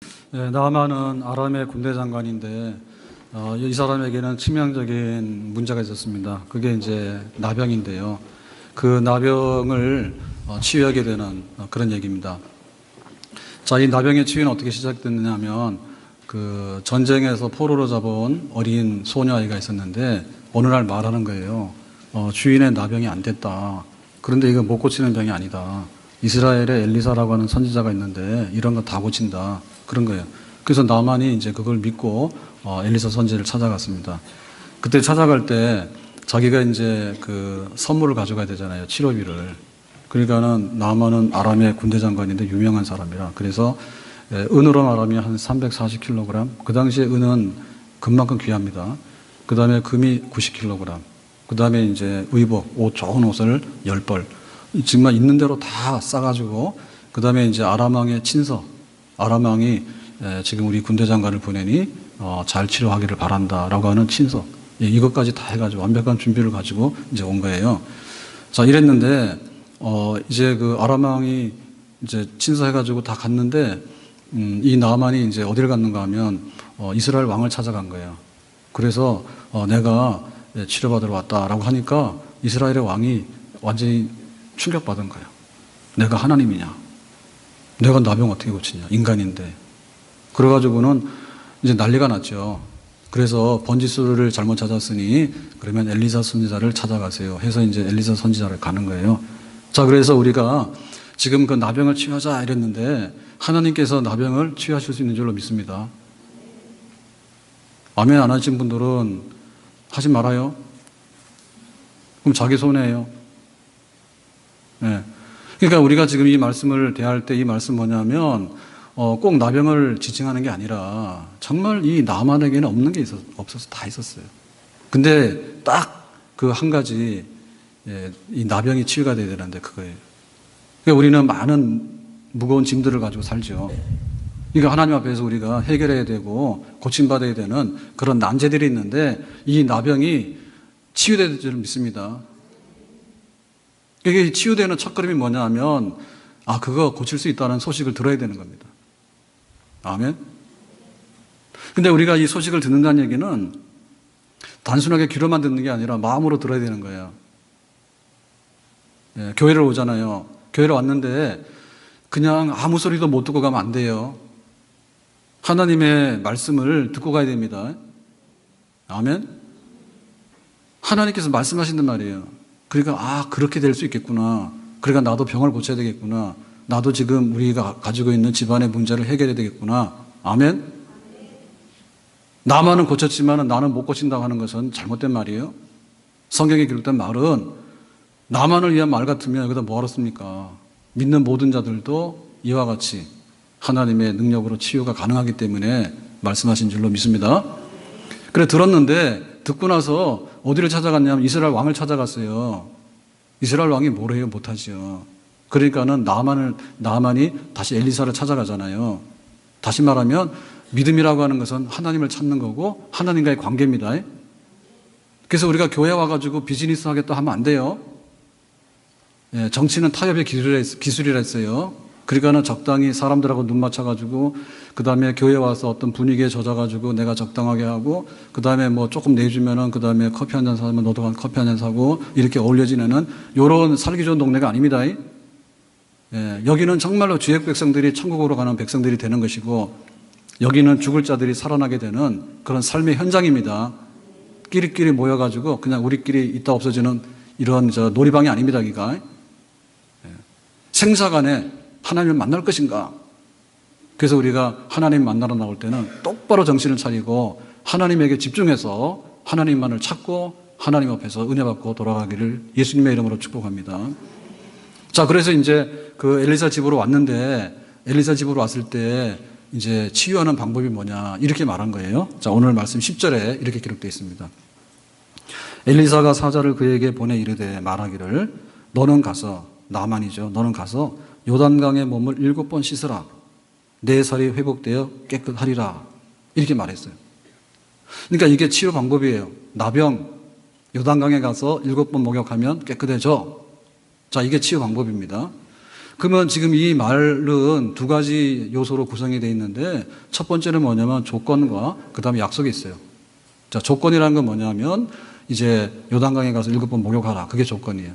네, 나아만은 아람의 군대 장관인데 이 사람에게는 치명적인 문제가 있었습니다. 그게 이제 나병인데요. 그 나병을 치유하게 되는 그런 얘기입니다. 자, 이 나병의 치유는 어떻게 시작됐느냐면 그 전쟁에서 포로로 잡아온 어린 소녀아이가 있었는데 어느 날 말하는 거예요. 주인의 나병이 안 됐다. 그런데 이거 못 고치는 병이 아니다. 이스라엘에 엘리사라고 하는 선지자가 있는데 이런 거 다 고친다. 그런 거예요. 그래서 나만이 이제 그걸 믿고 엘리사 선지를 찾아갔습니다. 그때 찾아갈 때 자기가 이제 그 선물을 가져가야 되잖아요. 치료비를. 그러니까는 나만은 아람의 군대 장관인데 유명한 사람이라. 그래서 은으로 말하면 한 340kg. 그 당시에 은은 금만큼 귀합니다. 그 다음에 금이 90kg. 그 다음에 이제 의복, 옷 좋은 옷을 10벌. 정말 있는 대로 다 싸가지고 그 다음에 이제 아람 왕의 친서. 아람 왕이 지금 우리 군대 장관을 보내니 잘 치료하기를 바란다라고 하는 친서. 이것까지 다 해가지고 완벽한 준비를 가지고 이제 온 거예요. 자, 이랬는데 이제 그 아람 왕이 이제 친서해가지고 다 갔는데 이 나만이 이제 어디를 갔는가 하면 이스라엘 왕을 찾아간 거예요. 그래서 내가 치료받으러 왔다라고 하니까 이스라엘의 왕이 완전히 충격받은 거예요. 내가 하나님이냐? 내가 나병 어떻게 고치냐? 인간인데. 그래가지고는 이제 난리가 났죠. 그래서 번지수를 잘못 찾았으니 그러면 엘리사 선지자를 찾아가세요. 해서 이제 엘리사 선지자를 가는 거예요. 자, 그래서 우리가 지금 그 나병을 치유하자 이랬는데 하나님께서 나병을 치유하실 수 있는 줄로 믿습니다. 아멘 안 하신 분들은 하지 말아요. 그럼 자기 손해예요. 네. 그러니까 우리가 지금 이 말씀을 대할 때 이 말씀 뭐냐면 꼭 나병을 지칭하는 게 아니라 정말 이 나만에게는 없는 게 없어서 다 있었어요. 근데 딱 그 한 가지 이 나병이 치유가 돼야 되는데 그거예요. 그러니까 우리는 많은 무거운 짐들을 가지고 살죠. 그러니까 하나님 앞에서 우리가 해결해야 되고 고침받아야 되는 그런 난제들이 있는데 이 나병이 치유될 줄 믿습니다. 이게 치유되는 첫걸음이 뭐냐 하면 그거 고칠 수 있다는 소식을 들어야 되는 겁니다. 아멘. 근데 우리가 이 소식을 듣는다는 얘기는 단순하게 귀로만 듣는 게 아니라 마음으로 들어야 되는 거예요. 교회를 오잖아요. 교회를 왔는데 그냥 아무 소리도 못 듣고 가면 안 돼요. 하나님의 말씀을 듣고 가야 됩니다. 아멘. 하나님께서 말씀하신단 말이에요. 그러니까 그렇게 될 수 있겠구나. 그러니까 나도 병을 고쳐야 되겠구나. 나도 지금 우리가 가지고 있는 집안의 문제를 해결해야 되겠구나. 아멘. 나만은 고쳤지만 나는 못 고친다고 하는 것은 잘못된 말이에요. 성경에 기록된 말은 나만을 위한 말 같으면 여기다 뭐하러 씁니까? 믿는 모든 자들도 이와 같이 하나님의 능력으로 치유가 가능하기 때문에 말씀하신 줄로 믿습니다. 그래 들었는데 듣고 나서 어디를 찾아갔냐면 이스라엘 왕을 찾아갔어요. 이스라엘 왕이 뭘 해요? 못하지요. 그러니까는 나만이 다시 엘리사를 찾아가잖아요. 다시 말하면 믿음이라고 하는 것은 하나님을 찾는 거고 하나님과의 관계입니다. 그래서 우리가 교회 와가지고 비즈니스 하겠다 하면 안 돼요. 정치는 타협의 기술이라 했어요. 그러니까는 적당히 사람들하고 눈 맞춰가지고 그 다음에 교회 와서 어떤 분위기에 젖어가지고 내가 적당하게 하고 그 다음에 뭐 조금 내주면은 그 다음에 커피 한 잔 사면 너도 커피 한 잔 사고 이렇게 어울려 지내는 요런 살기 좋은 동네가 아닙니다. 여기는 정말로 주의 백성들이 천국으로 가는 백성들이 되는 것이고 여기는 죽을 자들이 살아나게 되는 그런 삶의 현장입니다. 끼리끼리 모여가지고 그냥 우리끼리 있다 없어지는 이런 놀이방이 아닙니다. 여기가. 생사간에 하나님을 만날 것인가? 그래서 우리가 하나님 만나러 나올 때는 똑바로 정신을 차리고 하나님에게 집중해서 하나님만을 찾고 하나님 앞에서 은혜 받고 돌아가기를 예수님의 이름으로 축복합니다. 자, 그래서 이제 그 엘리사 집으로 왔는데 엘리사 집으로 왔을 때 이제 치유하는 방법이 뭐냐 이렇게 말한 거예요. 자, 오늘 말씀 10절에 이렇게 기록되어 있습니다. 엘리사가 사자를 그에게 보내 이르되 말하기를 너는 가서 나만이죠. 너는 가서 요단강의 몸을 7번 씻으라. 내 살이 회복되어 깨끗하리라. 이렇게 말했어요. 그러니까 이게 치유 방법이에요. 나병 요단강에 가서 7번 목욕하면 깨끗해져. 자, 이게 치유 방법입니다. 그러면 지금 이 말은 두 가지 요소로 구성이 되어 있는데 첫 번째는 뭐냐면 조건과 그 다음에 약속이 있어요. 자, 조건이라는 건 뭐냐면 이제 요단강에 가서 7번 목욕하라. 그게 조건이에요.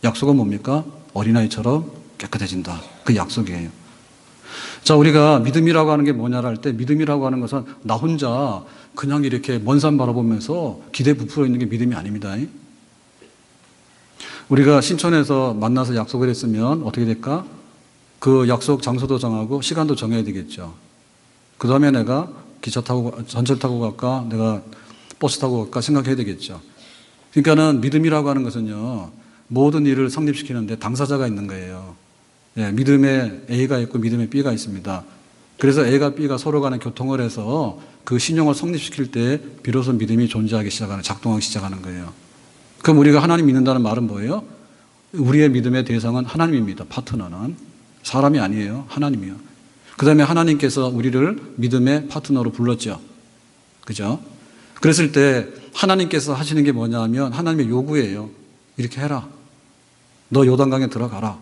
약속은 뭡니까? 어린아이처럼 깨끗해진다. 그 약속이에요. 자, 우리가 믿음이라고 하는 게 뭐냐를 할 때 믿음이라고 하는 것은 나 혼자 그냥 이렇게 먼 산 바라보면서 기대 부풀어 있는 게 믿음이 아닙니다. 우리가 신촌에서 만나서 약속을 했으면 어떻게 될까? 그 약속 장소도 정하고 시간도 정해야 되겠죠. 그 다음에 내가 기차 타고, 전철 타고 갈까? 내가 버스 타고 갈까? 생각해야 되겠죠. 그러니까는 믿음이라고 하는 것은요, 모든 일을 성립시키는데 당사자가 있는 거예요. 예, 믿음에 A가 있고 믿음에 B가 있습니다. 그래서 A가 B가 서로 간에 교통을 해서 그 신용을 성립시킬 때 비로소 믿음이 존재하기 시작하는, 작동하기 시작하는 거예요. 그럼 우리가 하나님 믿는다는 말은 뭐예요? 우리의 믿음의 대상은 하나님입니다. 파트너는. 사람이 아니에요. 하나님이요. 그 다음에 하나님께서 우리를 믿음의 파트너로 불렀죠. 그죠? 그랬을 때 하나님께서 하시는 게 뭐냐 하면 하나님의 요구예요. 이렇게 해라. 너 요단강에 들어가라.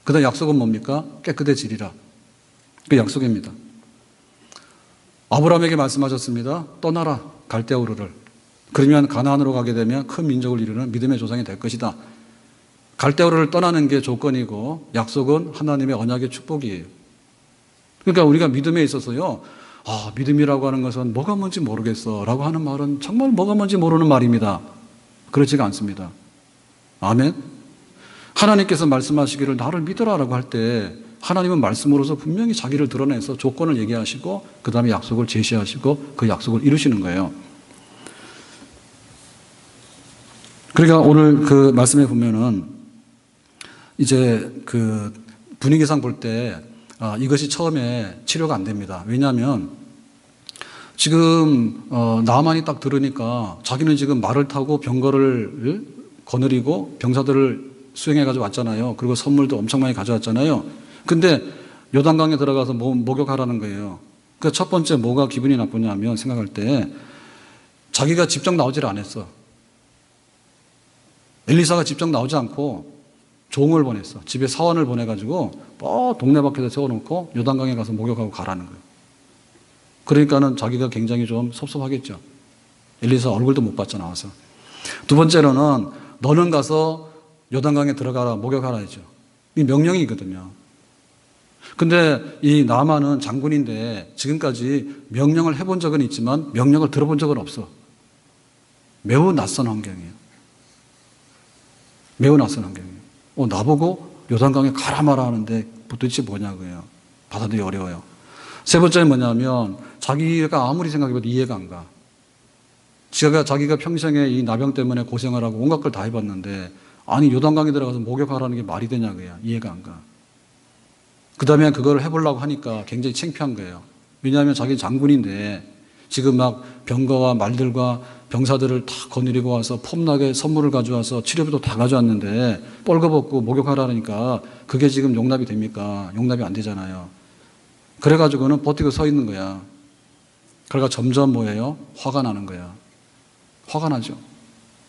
그 다음 약속은 뭡니까? 깨끗해지리라. 그 약속입니다. 아브라함에게 말씀하셨습니다. 떠나라. 갈대아 우르를. 그러면 가나안으로 가게 되면 큰 민족을 이루는 믿음의 조상이 될 것이다. 갈대아 우르를 떠나는 게 조건이고 약속은 하나님의 언약의 축복이에요. 그러니까 우리가 믿음에 있어서요. 아, 믿음이라고 하는 것은 뭐가 뭔지 모르겠어 라고 하는 말은 정말 뭐가 뭔지 모르는 말입니다. 그렇지가 않습니다. 아멘. 하나님께서 말씀하시기를 나를 믿어라라고 할 때 하나님은 말씀으로서 분명히 자기를 드러내서 조건을 얘기하시고 그 다음에 약속을 제시하시고 그 약속을 이루시는 거예요. 그러니까 오늘 그 말씀에 보면은 이제 그 분위기상 볼 때 이것이 처음에 치료가 안 됩니다. 왜냐하면 지금 나만이 딱 들으니까 자기는 지금 말을 타고 병거를 거느리고 병사들을 수행해가지고 왔잖아요. 그리고 선물도 엄청 많이 가져왔잖아요. 근데 요단강에 들어가서 목욕하라는 거예요. 그러니까 첫 번째 뭐가 기분이 나쁘냐면 생각할 때 자기가 직접 나오질 않았어. 엘리사가 직접 나오지 않고 종을 보냈어. 집에 사원을 보내가지고 동네 밖에서 세워놓고 요단강에 가서 목욕하고 가라는 거예요. 그러니까는 자기가 굉장히 좀 섭섭하겠죠. 엘리사 얼굴도 못 봤죠, 나와서. 두 번째로는 너는 가서 요단강에 들어가라, 목욕하라 했죠. 이 명령이거든요. 근데 이 나만은 장군인데 지금까지 명령을 해본 적은 있지만 명령을 들어본 적은 없어. 매우 낯선 환경이에요. 매우 낯선 환경이에요. 나보고 요단강에 가라 마라 하는데 도대체 뭐냐고요. 받아들이기 어려워요. 세 번째는 뭐냐면 자기가 아무리 생각해봐도 이해가 안 가. 자기가 평생에 이 나병 때문에 고생을 하고 온갖 걸 다 해봤는데 아니 요단강에 들어가서 목욕하라는 게 말이 되냐고요. 이해가 안 가. 그 다음에 그걸 해보려고 하니까 굉장히 창피한 거예요. 왜냐하면 자기 장군인데 지금 막 병거와 말들과 병사들을 다 거느리고 와서 폼나게 선물을 가져와서 치료비도 다 가져왔는데 뻘거벗고 목욕하라니까 그게 지금 용납이 됩니까? 용납이 안 되잖아요. 그래가지고는 버티고 서 있는 거야. 그러니까 점점 뭐예요? 화가 나는 거야. 화가 나죠.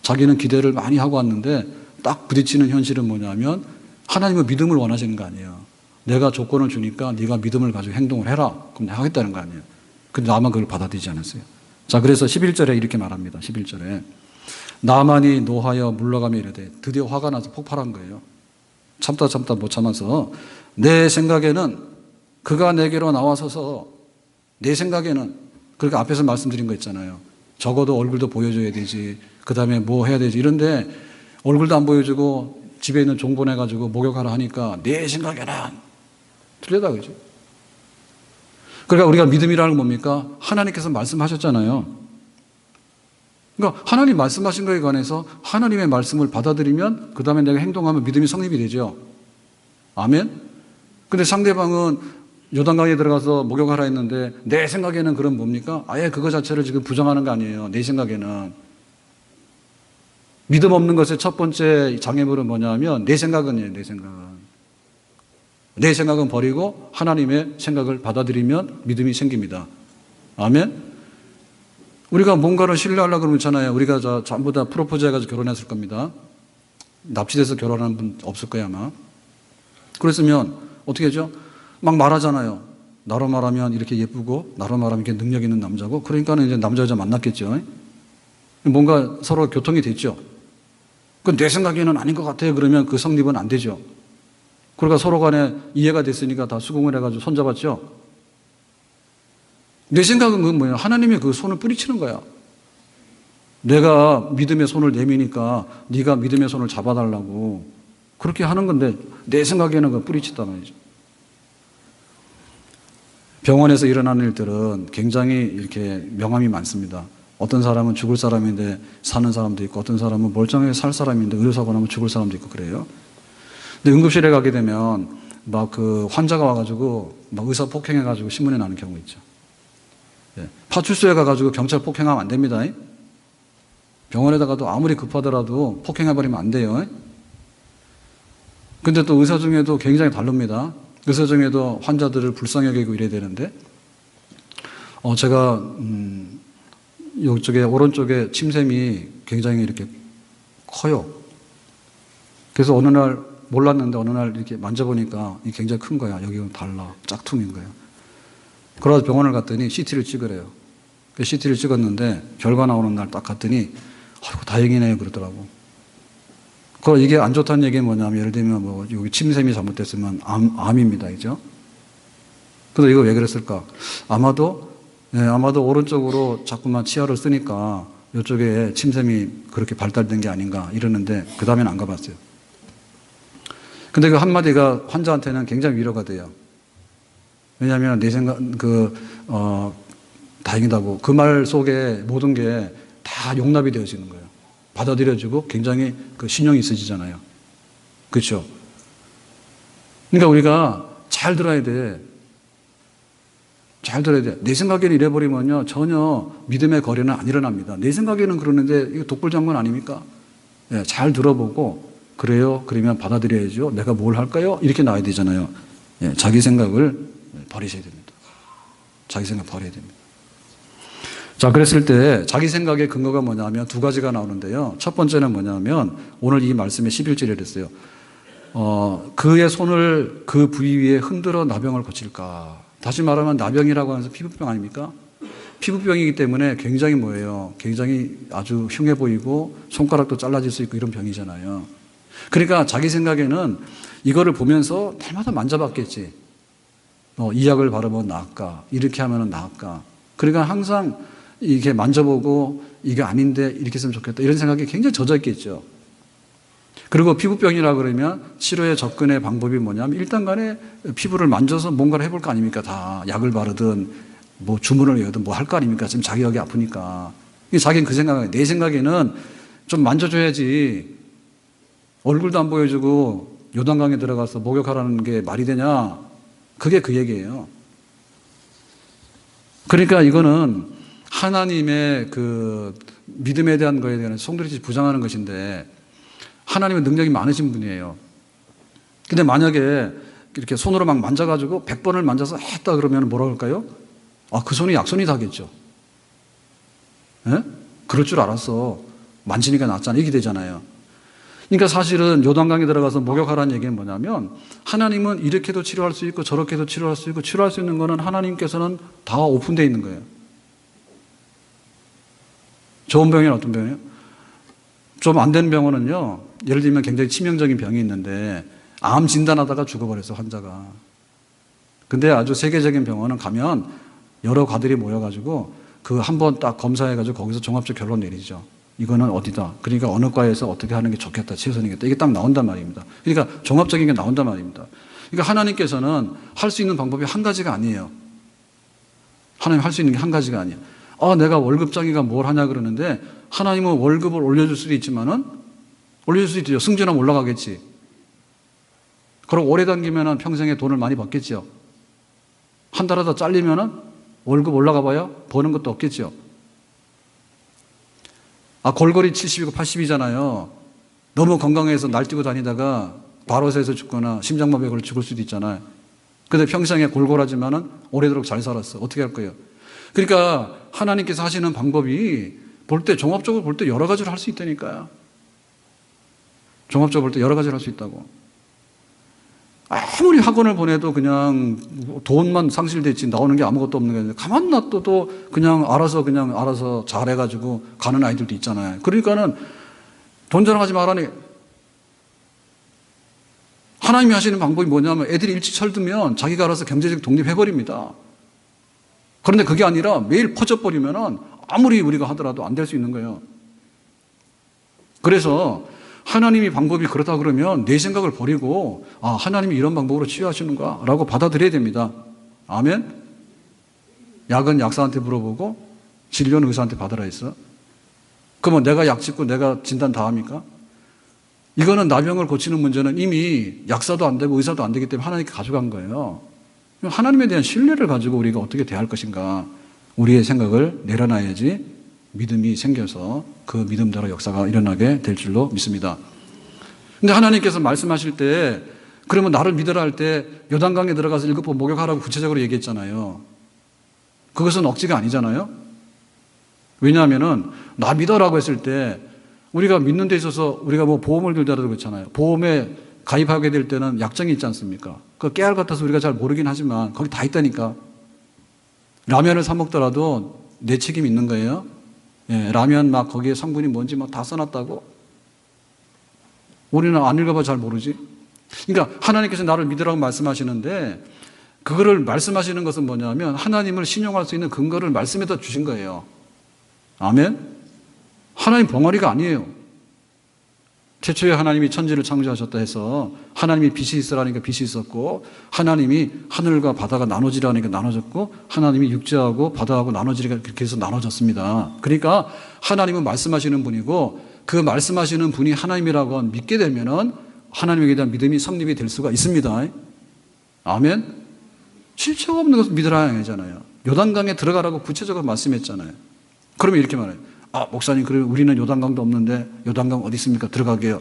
자기는 기대를 많이 하고 왔는데 딱 부딪히는 현실은 뭐냐면 하나님은 믿음을 원하시는 거 아니에요. 내가 조건을 주니까 네가 믿음을 가지고 행동을 해라. 그럼 내가 하겠다는 거 아니에요. 근데 나만 그걸 받아들이지 않았어요. 자, 그래서 11절에 이렇게 말합니다. 11절에 나만이 노하여 물러가며 이르되 드디어 화가 나서 폭발한 거예요. 참다 못 참아서 내 생각에는 그가 내게로 나와서서 내 생각에는 그러니까 앞에서 말씀드린 거 있잖아요. 적어도 얼굴도 보여줘야 되지. 그 다음에 뭐 해야 되지. 이런데 얼굴도 안 보여주고 집에 있는 종 보내가지고 목욕하라 하니까 내 생각에는 틀리다 그죠. 그러니까 우리가 믿음이라는 건 뭡니까? 하나님께서 말씀하셨잖아요. 그러니까 하나님 말씀하신 거에 관해서 하나님의 말씀을 받아들이면 그 다음에 내가 행동하면 믿음이 성립이 되죠. 아멘? 근데 상대방은 요단강에 들어가서 목욕하라 했는데 내 생각에는 그럼 뭡니까? 아예 그거 자체를 지금 부정하는 거 아니에요. 내 생각에는. 믿음 없는 것의 첫 번째 장애물은 뭐냐면 내 생각은요. 내 생각은. 내 생각은 버리고 하나님의 생각을 받아들이면 믿음이 생깁니다. 아멘? 우리가 뭔가를 신뢰하려고 그러면 있잖아요. 우리가 전부 다 프로포즈 해가지고 결혼했을 겁니다. 납치돼서 결혼하는 분 없을 거야 아마. 그랬으면 어떻게 하죠? 막 말하잖아요. 나로 말하면 이렇게 예쁘고 나로 말하면 이렇게 능력 있는 남자고, 그러니까는 이제 남자 여자 만났겠죠. 뭔가 서로 교통이 됐죠. 그 내 생각에는 아닌 것 같아요. 그러면 그 성립은 안 되죠. 그러니까 서로 간에 이해가 됐으니까 다 수긍을 해가지고 손잡았죠. 내 생각은 그건 뭐예요? 하나님이 그 손을 뿌리치는 거야. 내가 믿음의 손을 내미니까 네가 믿음의 손을 잡아달라고 그렇게 하는 건데, 내 생각에는 그 뿌리치단 말이죠. 병원에서 일어나는 일들은 굉장히 이렇게 명암이 많습니다. 어떤 사람은 죽을 사람인데 사는 사람도 있고, 어떤 사람은 멀쩡하게 살 사람인데 의료사고 나면 죽을 사람도 있고 그래요. 근데 응급실에 가게 되면 막 그 환자가 와가지고 막 의사 폭행해가지고 신문에 나는 경우 있죠. 파출소에 가가지고 경찰 폭행하면 안 됩니다. 병원에다가도 아무리 급하더라도 폭행해버리면 안 돼요. 근데 또 의사 중에도 굉장히 다릅니다. 의사 중에도 환자들을 불쌍히 여기고 이래야 되는데, 제가 이쪽에 오른쪽에 침샘이 굉장히 이렇게 커요. 그래서 어느 날 몰랐는데 어느 날 이렇게 만져보니까 이게 굉장히 큰 거야. 여기는 달라. 짝퉁인 거예요. 그래서 병원을 갔더니 CT를 찍으래요. CT를 찍었는데 결과 나오는 날 딱 갔더니 아이고 다행이네요 그러더라고. 그 이게 안 좋다는 얘기는 뭐냐면, 예를 들면 뭐 여기 침샘이 잘못됐으면 암입니다, 그죠? 근데 이거 왜 그랬을까? 아마도 오른쪽으로 자꾸만 치아를 쓰니까 이쪽에 침샘이 그렇게 발달된 게 아닌가 이러는데, 그 다음에는 안 가봤어요. 근데 그 한마디가 환자한테는 굉장히 위로가 돼요. 왜냐하면 내 생각, 다행이다고. 그 말 속에 모든 게 다 용납이 되어지는 거예요. 받아들여지고 굉장히 그 신용이 있어지잖아요. 그렇죠? 그러니까 우리가 잘 들어야 돼. 잘 들어야 돼. 내 생각에는 이래버리면요, 전혀 믿음의 거래는 안 일어납니다. 내 생각에는 그러는데 이거 독불장군 아닙니까? 네, 잘 들어보고, 그래요? 그러면 받아들여야죠. 내가 뭘 할까요? 이렇게 나와야 되잖아요. 네, 자기 생각을 버리셔야 됩니다. 자기 생각 버려야 됩니다. 자, 그랬을 때 자기 생각의 근거가 뭐냐면 두 가지가 나오는데요. 첫 번째는 뭐냐면 오늘 이 말씀의 11절에 그랬어요. 그의 손을 그 부위 위에 흔들어 나병을 고칠까. 다시 말하면 나병이라고 하면서 피부병 아닙니까? 피부병이기 때문에 굉장히 뭐예요? 굉장히 아주 흉해 보이고 손가락도 잘라질 수 있고 이런 병이잖아요. 그러니까 자기 생각에는 이거를 보면서 날마다 만져봤겠지. 이 약을 바르면 나을까? 이렇게 하면 나을까? 그러니까 항상 이렇게 만져보고 이게 아닌데 이렇게 했으면 좋겠다 이런 생각이 굉장히 젖어 있겠죠. 그리고 피부병이라 그러면 치료의 접근의 방법이 뭐냐면 일단 간에 피부를 만져서 뭔가를 해볼 거 아닙니까? 다 약을 바르든 뭐 주문을 외우든 뭐 할 거 아닙니까? 지금 자기 여기 아프니까. 자기는 그 생각에, 내 생각에는 좀 만져줘야지. 얼굴도 안 보여주고 요단강에 들어가서 목욕하라는 게 말이 되냐? 그게 그 얘기예요. 그러니까 이거는 하나님의 그 믿음에 대한 거에 대한 송두리째 부정하는 것인데, 하나님의 능력이 많으신 분이에요. 근데 만약에 이렇게 손으로 막 만져가지고 100번을 만져서 했다 그러면 뭐라고 할까요? 그 손이 약손이 다겠죠. 예? 그럴 줄 알았어. 만지니까 낫잖아. 이렇게 되잖아요. 그러니까 사실은 요단강에 들어가서 목욕하라는 얘기는 뭐냐면, 하나님은 이렇게도 치료할 수 있고 저렇게도 치료할 수 있고, 치료할 수 있는 거는 하나님께서는 다 오픈되어 있는 거예요. 좋은 병이는 어떤 병이에요? 좀 안 되는 병원은요, 예를 들면 굉장히 치명적인 병이 있는데 암 진단하다가 죽어버렸어, 환자가. 근데 아주 세계적인 병원은 가면 여러 과들이 모여가지고 그 한 번 딱 검사해가지고 거기서 종합적 결론 내리죠. 이거는 어디다. 그러니까 어느 과에서 어떻게 하는 게 좋겠다, 최선이겠다. 이게 딱 나온단 말입니다. 그러니까 종합적인 게 나온단 말입니다. 그러니까 하나님께서는 할 수 있는 방법이 한 가지가 아니에요. 하나님 할 수 있는 게 한 가지가 아니에요. 내가 월급장이가 뭘 하냐 그러는데, 하나님은 월급을 올려줄 수도 있지만은, 올려줄 수도 있죠. 승진하면 올라가겠지. 그리고 오래 다니면은 평생에 돈을 많이 받겠죠. 한 달 하다 잘리면은 월급 올라가 봐야 버는 것도 없겠죠. 골골이 70이고 80이잖아요. 너무 건강해서 날뛰고 다니다가 바로새에서 죽거나 심장마비에 걸려 죽을 수도 있잖아요. 근데 평생에 골골하지만은 오래도록 잘 살았어. 어떻게 할 거예요? 그러니까 하나님께서 하시는 방법이 볼 때, 종합적으로 볼 때 여러 가지를 할 수 있다니까요. 종합적으로 볼 때 여러 가지를 할 수 있다고. 아무리 학원을 보내도 그냥 돈만 상실됐지 나오는 게 아무것도 없는 게 가만 놔둬도 그냥 알아서 잘해가지고 가는 아이들도 있잖아요. 그러니까는 돈 자랑하지 말라니. 하나님이 하시는 방법이 뭐냐면 애들이 일찍 철들면 자기가 알아서 경제적 독립해버립니다. 그런데 그게 아니라 매일 퍼져버리면은 아무리 우리가 하더라도 안 될 수 있는 거예요. 그래서 하나님이 방법이 그렇다 그러면 내 생각을 버리고 하나님이 이런 방법으로 치유하시는가 라고 받아들여야 됩니다. 아멘? 약은 약사한테 물어보고 진료는 의사한테 받으라 했어. 그러면 내가 약 짓고 내가 진단 다 합니까? 이거는 나병을 고치는 문제는 이미 약사도 안 되고 의사도 안 되기 때문에 하나님께 가져간 거예요. 하나님에 대한 신뢰를 가지고 우리가 어떻게 대할 것인가 우리의 생각을 내려놔야지 믿음이 생겨서 그 믿음대로 역사가 일어나게 될 줄로 믿습니다. 근데 하나님께서 말씀하실 때 그러면 나를 믿으라 할 때 요단강에 들어가서 7번 목욕하라고 구체적으로 얘기했잖아요. 그것은 억지가 아니잖아요. 왜냐하면은 나 믿어라고 했을 때 우리가 믿는 데 있어서 우리가 뭐 보험을 들더라도 그렇잖아요. 보험에 가입하게 될 때는 약정이 있지 않습니까? 그 깨알 같아서 우리가 잘 모르긴 하지만 거기 다 있다니까. 라면을 사 먹더라도 내 책임 있는 거예요. 예, 라면 막 거기에 성분이 뭔지 막 다 써놨다고? 우리는 안 읽어봐 잘 모르지. 그러니까 하나님께서 나를 믿으라고 말씀하시는데 그거를 말씀하시는 것은 뭐냐면 하나님을 신용할 수 있는 근거를 말씀에다 주신 거예요. 아멘? 하나님 벙어리가 아니에요. 최초에 하나님이 천지를 창조하셨다 해서 하나님이 빛이 있으라니까 빛이 있었고 하나님이 하늘과 바다가 나눠지라니까 나눠졌고 하나님이 육지하고 바다하고 나눠지니까 그렇게 해서 나눠졌습니다. 그러니까 하나님은 말씀하시는 분이고 그 말씀하시는 분이 하나님이라고 믿게 되면은 하나님에 대한 믿음이 성립이 될 수가 있습니다. 아멘? 실체가 없는 것을 믿으라 하잖아요. 요단강에 들어가라고 구체적으로 말씀했잖아요. 그러면 이렇게 말해요. 목사님, 그럼 우리는 요단강도 없는데 요단강 어디 있습니까? 들어가게요.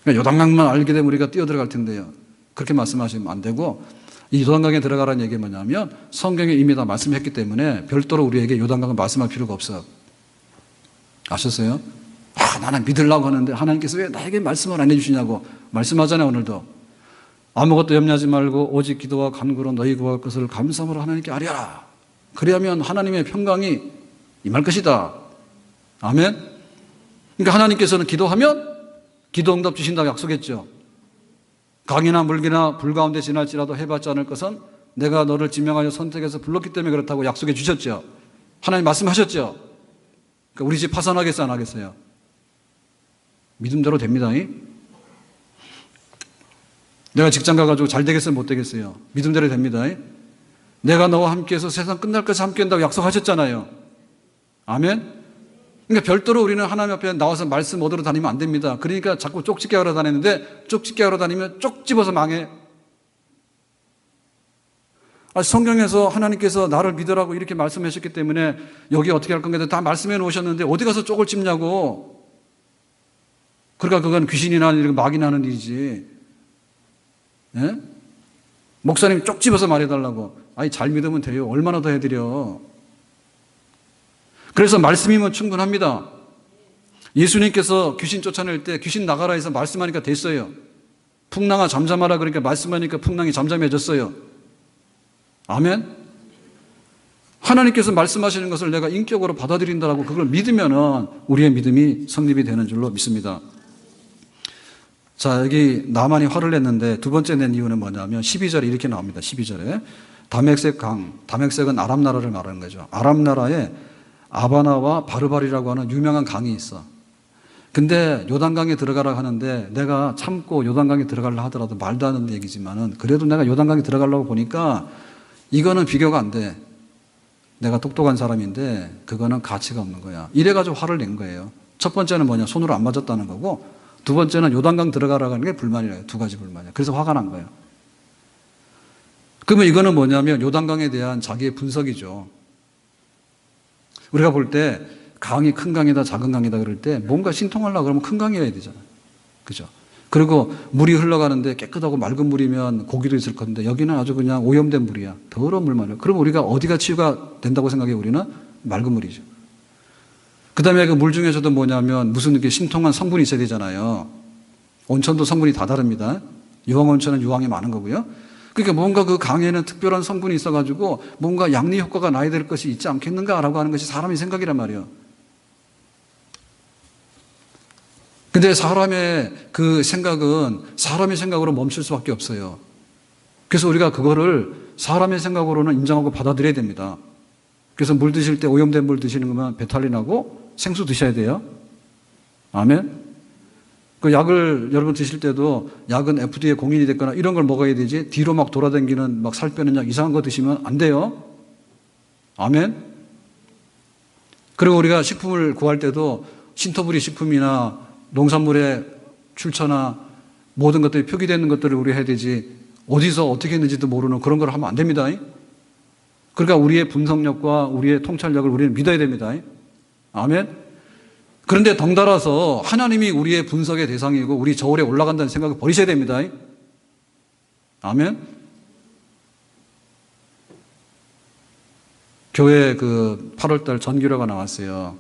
그러니까 요단강만 알게 되면 우리가 뛰어 들어갈 텐데요. 그렇게 말씀하시면 안 되고 이 요단강에 들어가라는 얘기가 뭐냐면 성경에 이미 다 말씀했기 때문에 별도로 우리에게 요단강을 말씀할 필요가 없어요. 아셨어요? 나는 믿으려고 하는데 하나님께서 왜 나에게 말씀을 안 해주시냐고 말씀하잖아요. 오늘도 아무것도 염려하지 말고 오직 기도와 간구로 너희 구할 것을 감사함으로 하나님께 아뢰라. 그래야면 하나님의 평강이 임할 것이다. 아멘? 그러니까 하나님께서는 기도하면 기도 응답 주신다고 약속했죠. 강이나 물기나 불 가운데 지날지라도 해봤지 않을 것은 내가 너를 지명하여 선택해서 불렀기 때문에 그렇다고 약속해 주셨죠. 하나님 말씀하셨죠. 그러니까 우리 집 파산하겠어요? 안 하겠어요? 믿음대로 됩니다. 내가 직장 가가지고 잘 되겠어요? 못 되겠어요? 믿음대로 됩니다. 내가 너와 함께해서 세상 끝날 것을 함께 한다고 약속하셨잖아요. 아멘? 그러니까 별도로 우리는 하나님 앞에 나와서 말씀 얻으러 다니면 안 됩니다. 그러니까 자꾸 쪽집게 하러 다니는데 쪽집게 하러 다니면 쪽 집어서 망해. 성경에서 하나님께서 나를 믿으라고 이렇게 말씀하셨기 때문에 여기 어떻게 할 건가 다 말씀해 놓으셨는데 어디 가서 쪽을 찝냐고. 그러니까 그건 귀신이 나는 일, 마귀 나는 일이지. 예? 목사님 쪽 집어서 말해달라고. 잘 믿으면 돼요. 얼마나 더 해드려. 그래서 말씀이면 충분합니다. 예수님께서 귀신 쫓아낼 때 귀신 나가라 해서 말씀하니까 됐어요. 풍랑아 잠잠하라 그러니까 말씀하니까 풍랑이 잠잠해졌어요. 아멘? 하나님께서 말씀하시는 것을 내가 인격으로 받아들인다라고 그걸 믿으면은 우리의 믿음이 성립이 되는 줄로 믿습니다. 자, 여기 나만이 화를 냈는데 두 번째 낸 이유는 뭐냐면 12절에 이렇게 나옵니다. 12절에 다멕색 강, 다멕색은 아람 나라를 말하는 거죠. 아람 나라에 아바나와 바르발이라고 하는 유명한 강이 있어. 근데 요단강에 들어가라고 하는데 내가 참고 요단강에 들어가려고 하더라도 말도 안 되는 얘기지만은 그래도 내가 요단강에 들어가려고 보니까 이거는 비교가 안 돼. 내가 똑똑한 사람인데 그거는 가치가 없는 거야. 이래가지고 화를 낸 거예요. 첫 번째는 뭐냐? 손으로 안 맞았다는 거고 두 번째는 요단강 들어가라고 하는 게 불만이래요. 두 가지 불만이야. 그래서 화가 난 거예요. 그러면 이거는 뭐냐면 요단강에 대한 자기의 분석이죠. 우리가 볼 때 강이 큰 강이다 작은 강이다 그럴 때 뭔가 신통하려고 그러면 큰 강이어야 되잖아요. 그죠? 그리고 물이 흘러가는데 깨끗하고 맑은 물이면 고기도 있을 건데 여기는 아주 그냥 오염된 물이야. 더러운 물만 해요. 그럼 우리가 어디가 치유가 된다고 생각해요? 우리는 맑은 물이죠. 그 다음에 그 물 중에서도 뭐냐면 무슨 이렇게 신통한 성분이 있어야 되잖아요. 온천도 성분이 다 다릅니다. 유황온천은 유황이 많은 거고요. 그러니까 뭔가 그 강에는 특별한 성분이 있어가지고 뭔가 양리 효과가 나야 될 것이 있지 않겠는가라고 하는 것이 사람의 생각이란 말이에요. 근데 사람의 그 생각은 사람의 생각으로 멈출 수밖에 없어요. 그래서 우리가 그거를 사람의 생각으로는 인정하고 받아들여야 됩니다. 그래서 물 드실 때 오염된 물 드시는 거면 배탈이 나고 생수 드셔야 돼요. 아멘. 그 약을 여러분 드실 때도 약은 FDA 공인이 됐거나 이런 걸 먹어야 되지 뒤로 막 돌아다니는 막 살 빼는 약 이상한 거 드시면 안 돼요. 아멘. 그리고 우리가 식품을 구할 때도 신터부리 식품이나 농산물의 출처나 모든 것들이 표기되는 것들을 우리 해야 되지 어디서 어떻게 했는지도 모르는 그런 걸 하면 안 됩니다. 그러니까 우리의 분석력과 우리의 통찰력을 우리는 믿어야 됩니다. 아멘. 그런데 덩달아서 하나님이 우리의 분석의 대상이고 우리 저울에 올라간다는 생각을 버리셔야 됩니다. 아멘. 교회 그 8월달 전기료가 나왔어요.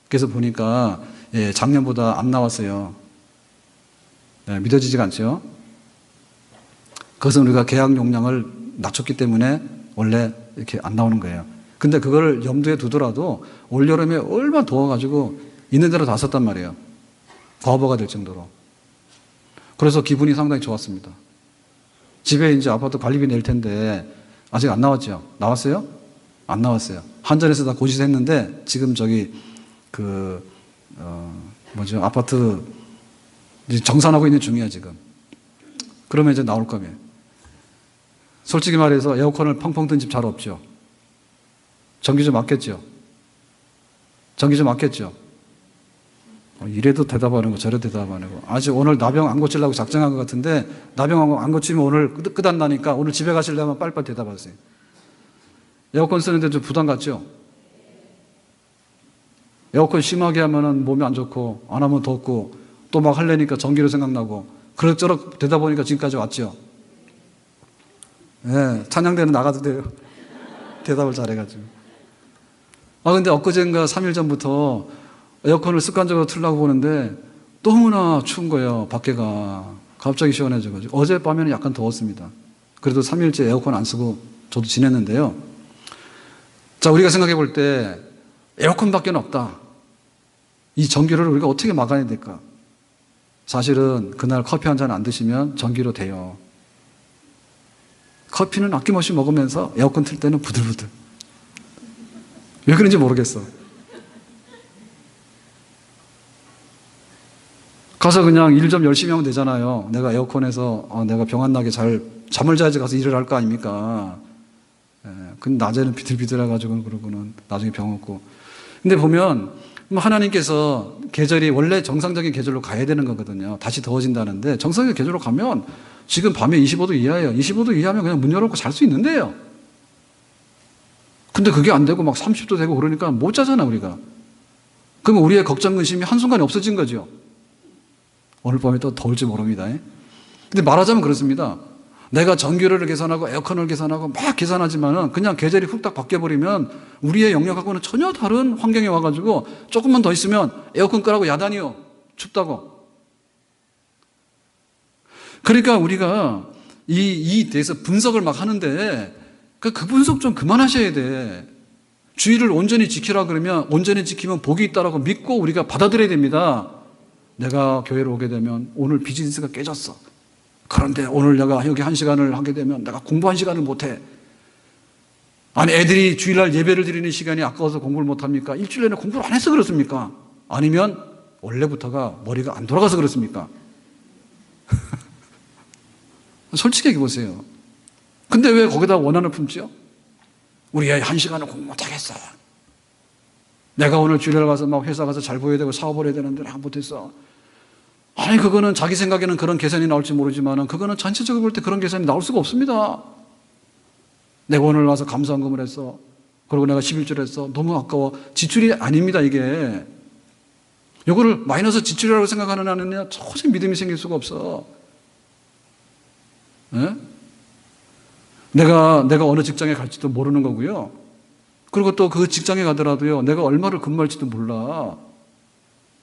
그래서 보니까 작년보다 안 나왔어요. 믿어지지가 않죠. 그것은 우리가 계약 용량을 낮췄기 때문에 원래 이렇게 안 나오는 거예요. 근데 그걸 염두에 두더라도 올여름에 얼마나 더워가지고 있는 대로 다 썼단 말이에요. 과부하가 될 정도로. 그래서 기분이 상당히 좋았습니다. 집에 이제 아파트 관리비 낼 텐데 아직 안 나왔죠? 나왔어요? 안 나왔어요. 한전에서 다 고지했는데 지금 저기 아파트 정산하고 있는 중이야 지금. 그러면 이제 나올 거면. 솔직히 말해서 에어컨을 펑펑 든 집 잘 없죠. 전기 좀 아꼈죠. 전기 좀 아꼈죠. 이래도 대답하는 거 저래도 대답하는 거. 아직 오늘 나병 안 고치려고 작정한 것 같은데 나병 안 고치면 오늘 끝난다니까 오늘 집에 가시려면 빨리빨리 대답하세요. 에어컨 쓰는데 좀 부담 갖죠? 에어컨 심하게 하면은 몸이 안 좋고 안 하면 덥고 또 막 하려니까 전기료 생각나고 그럭저럭 되다 보니까 지금까지 왔죠. 네, 찬양대는 나가도 돼요. 대답을 잘해가지고. 근데 엊그제인가 3일 전부터 에어컨을 습관적으로 틀려고 보는데 너무나 추운 거예요. 밖에가. 갑자기 시원해져가지고. 어젯밤에는 약간 더웠습니다. 그래도 3일째 에어컨 안 쓰고 저도 지냈는데요. 자, 우리가 생각해 볼 때 에어컨밖에 없다. 이 전기료를 우리가 어떻게 막아야 될까? 사실은 그날 커피 한 잔 안 드시면 전기료 돼요. 커피는 아낌없이 먹으면서 에어컨 틀 때는 부들부들. 왜 그런지 모르겠어. 가서 그냥 일 좀 열심히 하면 되잖아요. 내가 에어컨에서 내가 병 안 나게 잘 잠을 자야지 가서 일을 할 거 아닙니까? 근데 낮에는 비틀비틀해가지고 그러고는 나중에 병 없고. 근데 보면 하나님께서 계절이 원래 정상적인 계절로 가야 되는 거거든요. 다시 더워진다는데 정상적인 계절로 가면 지금 밤에 25도 이하예요. 25도 이하면 그냥 문 열어놓고 잘 수 있는데요. 근데 그게 안 되고 막 30도 되고 그러니까 못 자잖아 우리가. 그러면 우리의 걱정 근심이 한순간에 없어진 거죠. 오늘 밤에 또 더울지 모릅니다. 근데 말하자면 그렇습니다. 내가 전기료를 계산하고 에어컨을 계산하고 막 계산하지만은 그냥 계절이 훅딱 바뀌어버리면 우리의 영역하고는 전혀 다른 환경에 와가지고 조금만 더 있으면 에어컨 끄라고 야단이요. 춥다고. 그러니까 우리가 이 대해서 분석을 막 하는데 그 분석 좀 그만하셔야 돼. 주의를 온전히 지키라 그러면 온전히 지키면 복이 있다라고 믿고 우리가 받아들여야 됩니다. 내가 교회로 오게 되면 오늘 비즈니스가 깨졌어. 그런데 오늘 내가 여기 1시간을 하게 되면 내가 공부 1시간을 못해. 아니 애들이 주일날 예배를 드리는 시간이 아까워서 공부를 못합니까? 일주일 내내 공부를 안 해서 그렇습니까? 아니면 원래부터가 머리가 안 돌아가서 그렇습니까? 솔직하게 보세요. 근데 왜 거기다 원한을 품지요? 우리 애 1시간을 공부 못하겠어. 내가 오늘 주일날 가서 막 회사 가서 잘 보여야 되고 사업을 해야 되는데 내가 못했어. 아니 그거는 자기 생각에는 그런 계산이 나올지 모르지만 그거는 전체적으로 볼 때 그런 계산이 나올 수가 없습니다. 내가 오늘 와서 감사헌금을 했어. 그리고 내가 11절 했어. 너무 아까워. 지출이 아닙니다 이게. 이거를 마이너스 지출이라고 생각하는 한은요 도저히 믿음이 생길 수가 없어. 네? 내가 어느 직장에 갈지도 모르는 거고요. 그리고 또 그 직장에 가더라도요 내가 얼마를 근무할지도 몰라.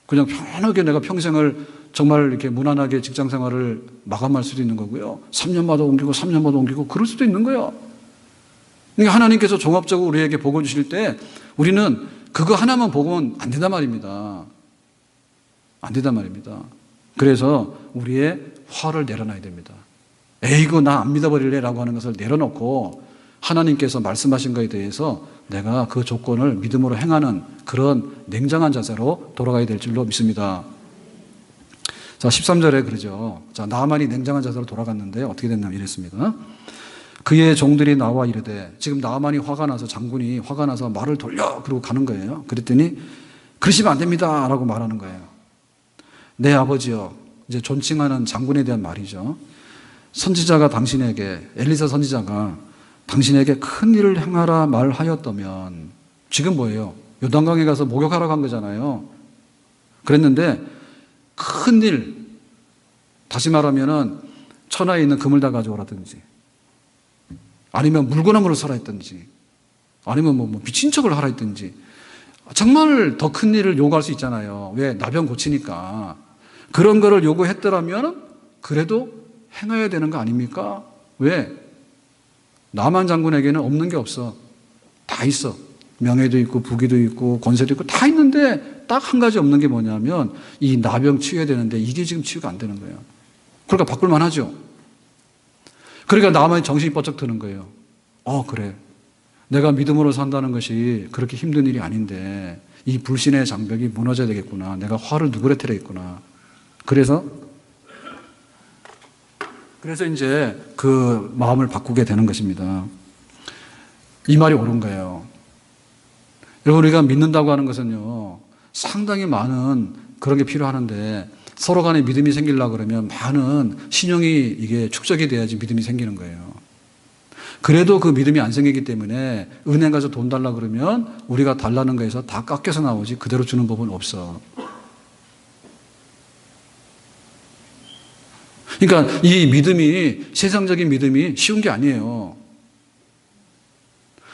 그냥 편하게 내가 평생을 정말 이렇게 무난하게 직장 생활을 마감할 수도 있는 거고요. 3년마다 옮기고 3년마다 옮기고 그럴 수도 있는 거예요. 그러니까 하나님께서 종합적으로 우리에게 복을 주실 때 우리는 그거 하나만 복은 안 된단 말입니다. 안 된단 말입니다. 그래서 우리의 화를 내려놔야 됩니다. 에이구 나 안 믿어버릴래 라고 하는 것을 내려놓고 하나님께서 말씀하신 것에 대해서 내가 그 조건을 믿음으로 행하는 그런 냉정한 자세로 돌아가야 될 줄로 믿습니다. 자, 13절에 그러죠. 자, 나만이 냉정한 자세로 돌아갔는데 어떻게 됐냐면 이랬습니다. 그의 종들이 나와 이르되, 지금 나만이 화가 나서, 장군이 화가 나서 말을 돌려 그러고 가는 거예요. 그랬더니 그러시면 안 됩니다 라고 말하는 거예요. 내 아버지여, 이제 존칭하는 장군에 대한 말이죠. 선지자가 당신에게, 엘리사 선지자가 당신에게 큰 일을 행하라 말하였다면, 지금 뭐예요? 요단강에 가서 목욕하러 간 거잖아요. 그랬는데 큰 일, 다시 말하면은 천하에 있는 금을 다 가져오라든지, 아니면 물건함으로 살아 있든지, 아니면 뭐 미친 척을 하라 했든지, 정말 더 큰 일을 요구할 수 있잖아요. 왜? 나병 고치니까. 그런 거를 요구했더라면 그래도 행해야 되는 거 아닙니까? 왜? 나만 장군에게는 없는 게 없어. 다 있어. 명예도 있고 부귀도 있고 권세도 있고 다 있는데 딱 한 가지 없는 게 뭐냐면 이 나병 치유해야 되는데 이게 지금 치유가 안 되는 거예요. 그러니까 바꿀만 하죠. 그러니까 나만이 정신이 번쩍 드는 거예요. 그래. 내가 믿음으로 산다는 것이 그렇게 힘든 일이 아닌데 이 불신의 장벽이 무너져야 되겠구나. 내가 화를 누그러뜨려야겠구나. 그래서 이제 그 마음을 바꾸게 되는 것입니다. 이 말이 옳은 거예요. 여러분, 우리가 믿는다고 하는 것은요, 상당히 많은 그런 게 필요하는데 서로 간에 믿음이 생기려고 그러면 많은 신용이 이게 축적이 돼야지 믿음이 생기는 거예요. 그래도 그 믿음이 안 생기기 때문에 은행 가서 돈 달라 그러면 우리가 달라는 거에서 다 깎여서 나오지 그대로 주는 법은 없어. 그러니까 이 믿음이, 세상적인 믿음이 쉬운 게 아니에요.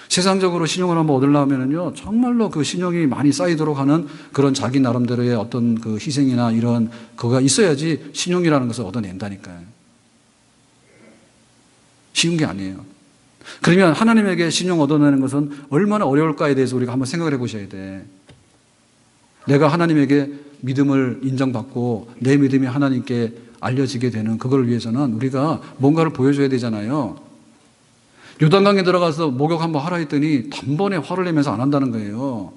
세상적으로 신용을 한번 얻으려면요, 정말로 그 신용이 많이 쌓이도록 하는 그런 자기 나름대로의 어떤 그 희생이나 이런 거가 있어야지 신용이라는 것을 얻어낸다니까요. 쉬운 게 아니에요. 그러면 하나님에게 신용 얻어내는 것은 얼마나 어려울까에 대해서 우리가 한번 생각을 해보셔야 돼. 내가 하나님에게 믿음을 인정받고 내 믿음이 하나님께 알려지게 되는 그걸 위해서는 우리가 뭔가를 보여줘야 되잖아요. 요단강에 들어가서 목욕 한번 하라 했더니 단번에 화를 내면서 안 한다는 거예요.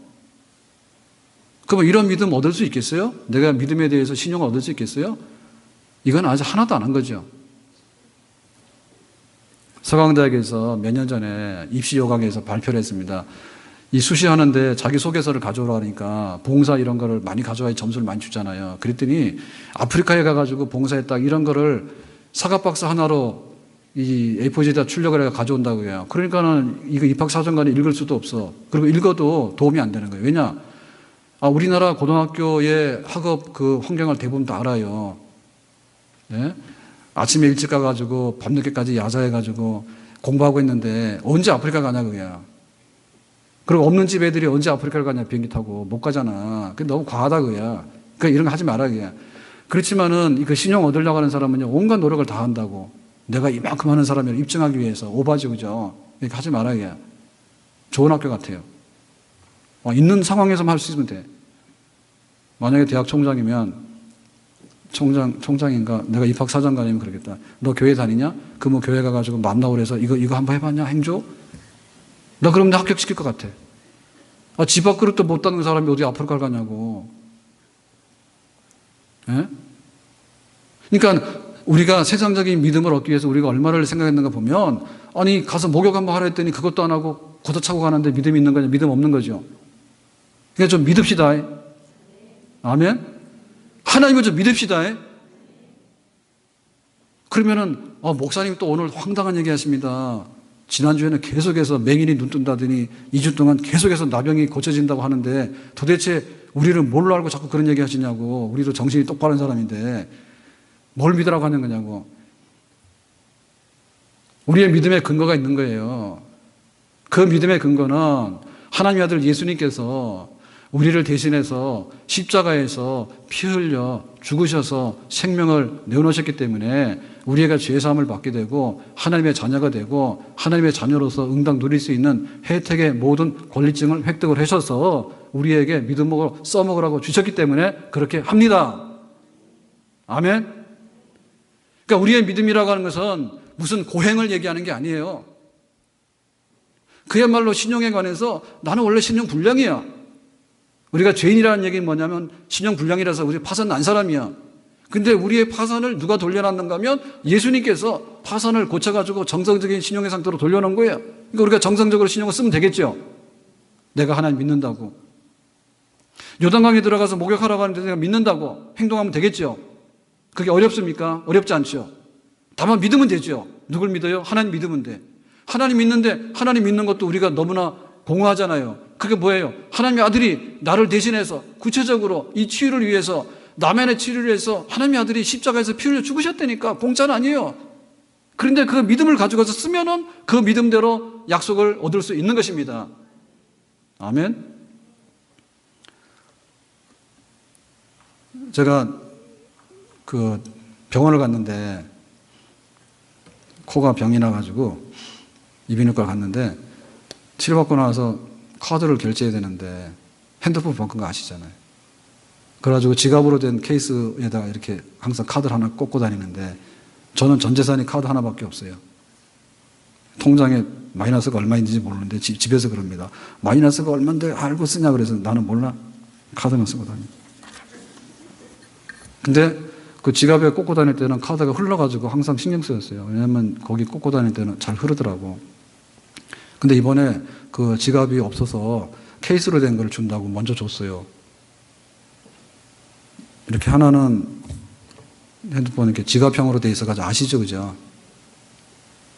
그러면 이런 믿음 얻을 수 있겠어요? 내가 믿음에 대해서 신용을 얻을 수 있겠어요? 이건 아직 하나도 안 한 거죠. 서강대학에서 몇 년 전에 입시 요강에서 발표를 했습니다. 이 수시하는데 자기 소개서를 가져오라 하니까 봉사 이런 거를 많이 가져와야 점수를 많이 주잖아요. 그랬더니 아프리카에 가가지고 봉사했다 이런 거를 사과박스 하나로 이 A4지에다 출력을 해서 가져온다고 해요. 그러니까는 이거 입학사정관에 읽을 수도 없어. 그리고 읽어도 도움이 안 되는 거예요. 왜냐? 우리나라 고등학교의 학업 그 환경을 대부분 다 알아요. 네? 아침에 일찍 가가지고 밤늦게까지 야자해가지고 공부하고 있는데 언제 아프리카 가냐 그게야. 그리고 없는 집 애들이 언제 아프리카를 가냐 비행기 타고 못 가잖아. 그게 너무 과하다 그거야. 그러니까 이런 거 하지 마라 그게. 그렇지만은 그 신용 얻으려고 하는 사람은요 온갖 노력을 다 한다고. 내가 이만큼 하는 사람을 입증하기 위해서 오바지 그죠. 그러니까 하지 마라 그게. 좋은 학교 같아요. 있는 상황에서만 할 수 있으면 돼. 만약에 대학 총장이면 총장인가? 내가 입학사정관이면 그러겠다. 너 교회 다니냐? 그 뭐 교회 가가지고 만나고 그래서 이거 한번 해봤냐? 행조? 나 그럼 나 합격시킬 것 같아. 집 앞그릇도 못 닦는 사람이 어디 아프리카를 가냐고. 예? 그러니까 우리가 세상적인 믿음을 얻기 위해서 우리가 얼마를 생각했는가 보면 아니 가서 목욕 한번 하라 했더니 그것도 안 하고 걷어차고 가는데 믿음이 있는 거냐? 믿음 없는 거죠. 그러니까 좀 믿읍시다. 아멘? 하나님을 좀 믿읍시다. 그러면은 목사님 또 오늘 황당한 얘기 하십니다. 지난주에는 계속해서 맹인이 눈 뜬다더니 2주 동안 계속해서 나병이 고쳐진다고 하는데 도대체 우리를 뭘로 알고 자꾸 그런 얘기 하시냐고. 우리도 정신이 똑바른 사람인데 뭘 믿으라고 하는 거냐고. 우리의 믿음의 근거가 있는 거예요. 그 믿음의 근거는 하나님의 아들 예수님께서 우리를 대신해서 십자가에서 피 흘려 죽으셔서 생명을 내어놓으셨기 때문에 우리가 죄사함을 받게 되고 하나님의 자녀가 되고 하나님의 자녀로서 응당 누릴 수 있는 혜택의 모든 권리증을 획득을 하셔서 우리에게 믿음으로 써먹으라고 주셨기 때문에 그렇게 합니다. 아멘. 그러니까 우리의 믿음이라고 하는 것은 무슨 고행을 얘기하는 게 아니에요. 그야말로 신용에 관해서 나는 원래 신용 불량이야. 우리가 죄인이라는 얘기는 뭐냐면 신용 불량이라서 우리 파산 난 사람이야. 근데 우리의 파산을 누가 돌려놨는가 하면 예수님께서 파산을 고쳐가지고 정상적인 신용의 상태로 돌려놓은 거예요. 그러니까 우리가 정상적으로 신용을 쓰면 되겠죠. 내가 하나님 믿는다고. 요단강에 들어가서 목욕하라고 하는데 내가 믿는다고 행동하면 되겠죠. 그게 어렵습니까? 어렵지 않죠. 다만 믿으면 되죠. 누굴 믿어요? 하나님 믿으면 돼. 하나님 믿는데 하나님 믿는 것도 우리가 너무나 공허하잖아요. 그게 뭐예요? 하나님의 아들이 나를 대신해서 구체적으로 이 치유를 위해서 남의 치유를 위해서 하나님의 아들이 십자가에서 피 흘려 죽으셨다니까 공짜는 아니에요. 그런데 그 믿음을 가져가서 쓰면은 그 믿음대로 약속을 얻을 수 있는 것입니다. 아멘. 제가 그 병원을 갔는데 코가 병이 나가지고 이비인후과 갔는데 치료받고 나서 카드를 결제해야 되는데 핸드폰 바꾼 거 아시잖아요. 그래가지고 지갑으로 된 케이스에다가 이렇게 항상 카드를 하나 꽂고 다니는데 저는 전 재산이 카드 하나밖에 없어요. 통장에 마이너스가 얼마인지 모르는데 집에서 그럽니다. 마이너스가 얼마인데 알고 쓰냐 그래서 나는 몰라. 카드만 쓰고 다니. 근데 그 지갑에 꽂고 다닐 때는 카드가 흘러가지고 항상 신경 쓰였어요. 왜냐면 거기 꽂고 다닐 때는 잘 흐르더라고. 근데 이번에 그 지갑이 없어서 케이스로 된 걸 준다고 먼저 줬어요. 이렇게 하나는 핸드폰 이렇게 지갑형으로 돼 있어가지고 아시죠, 그죠?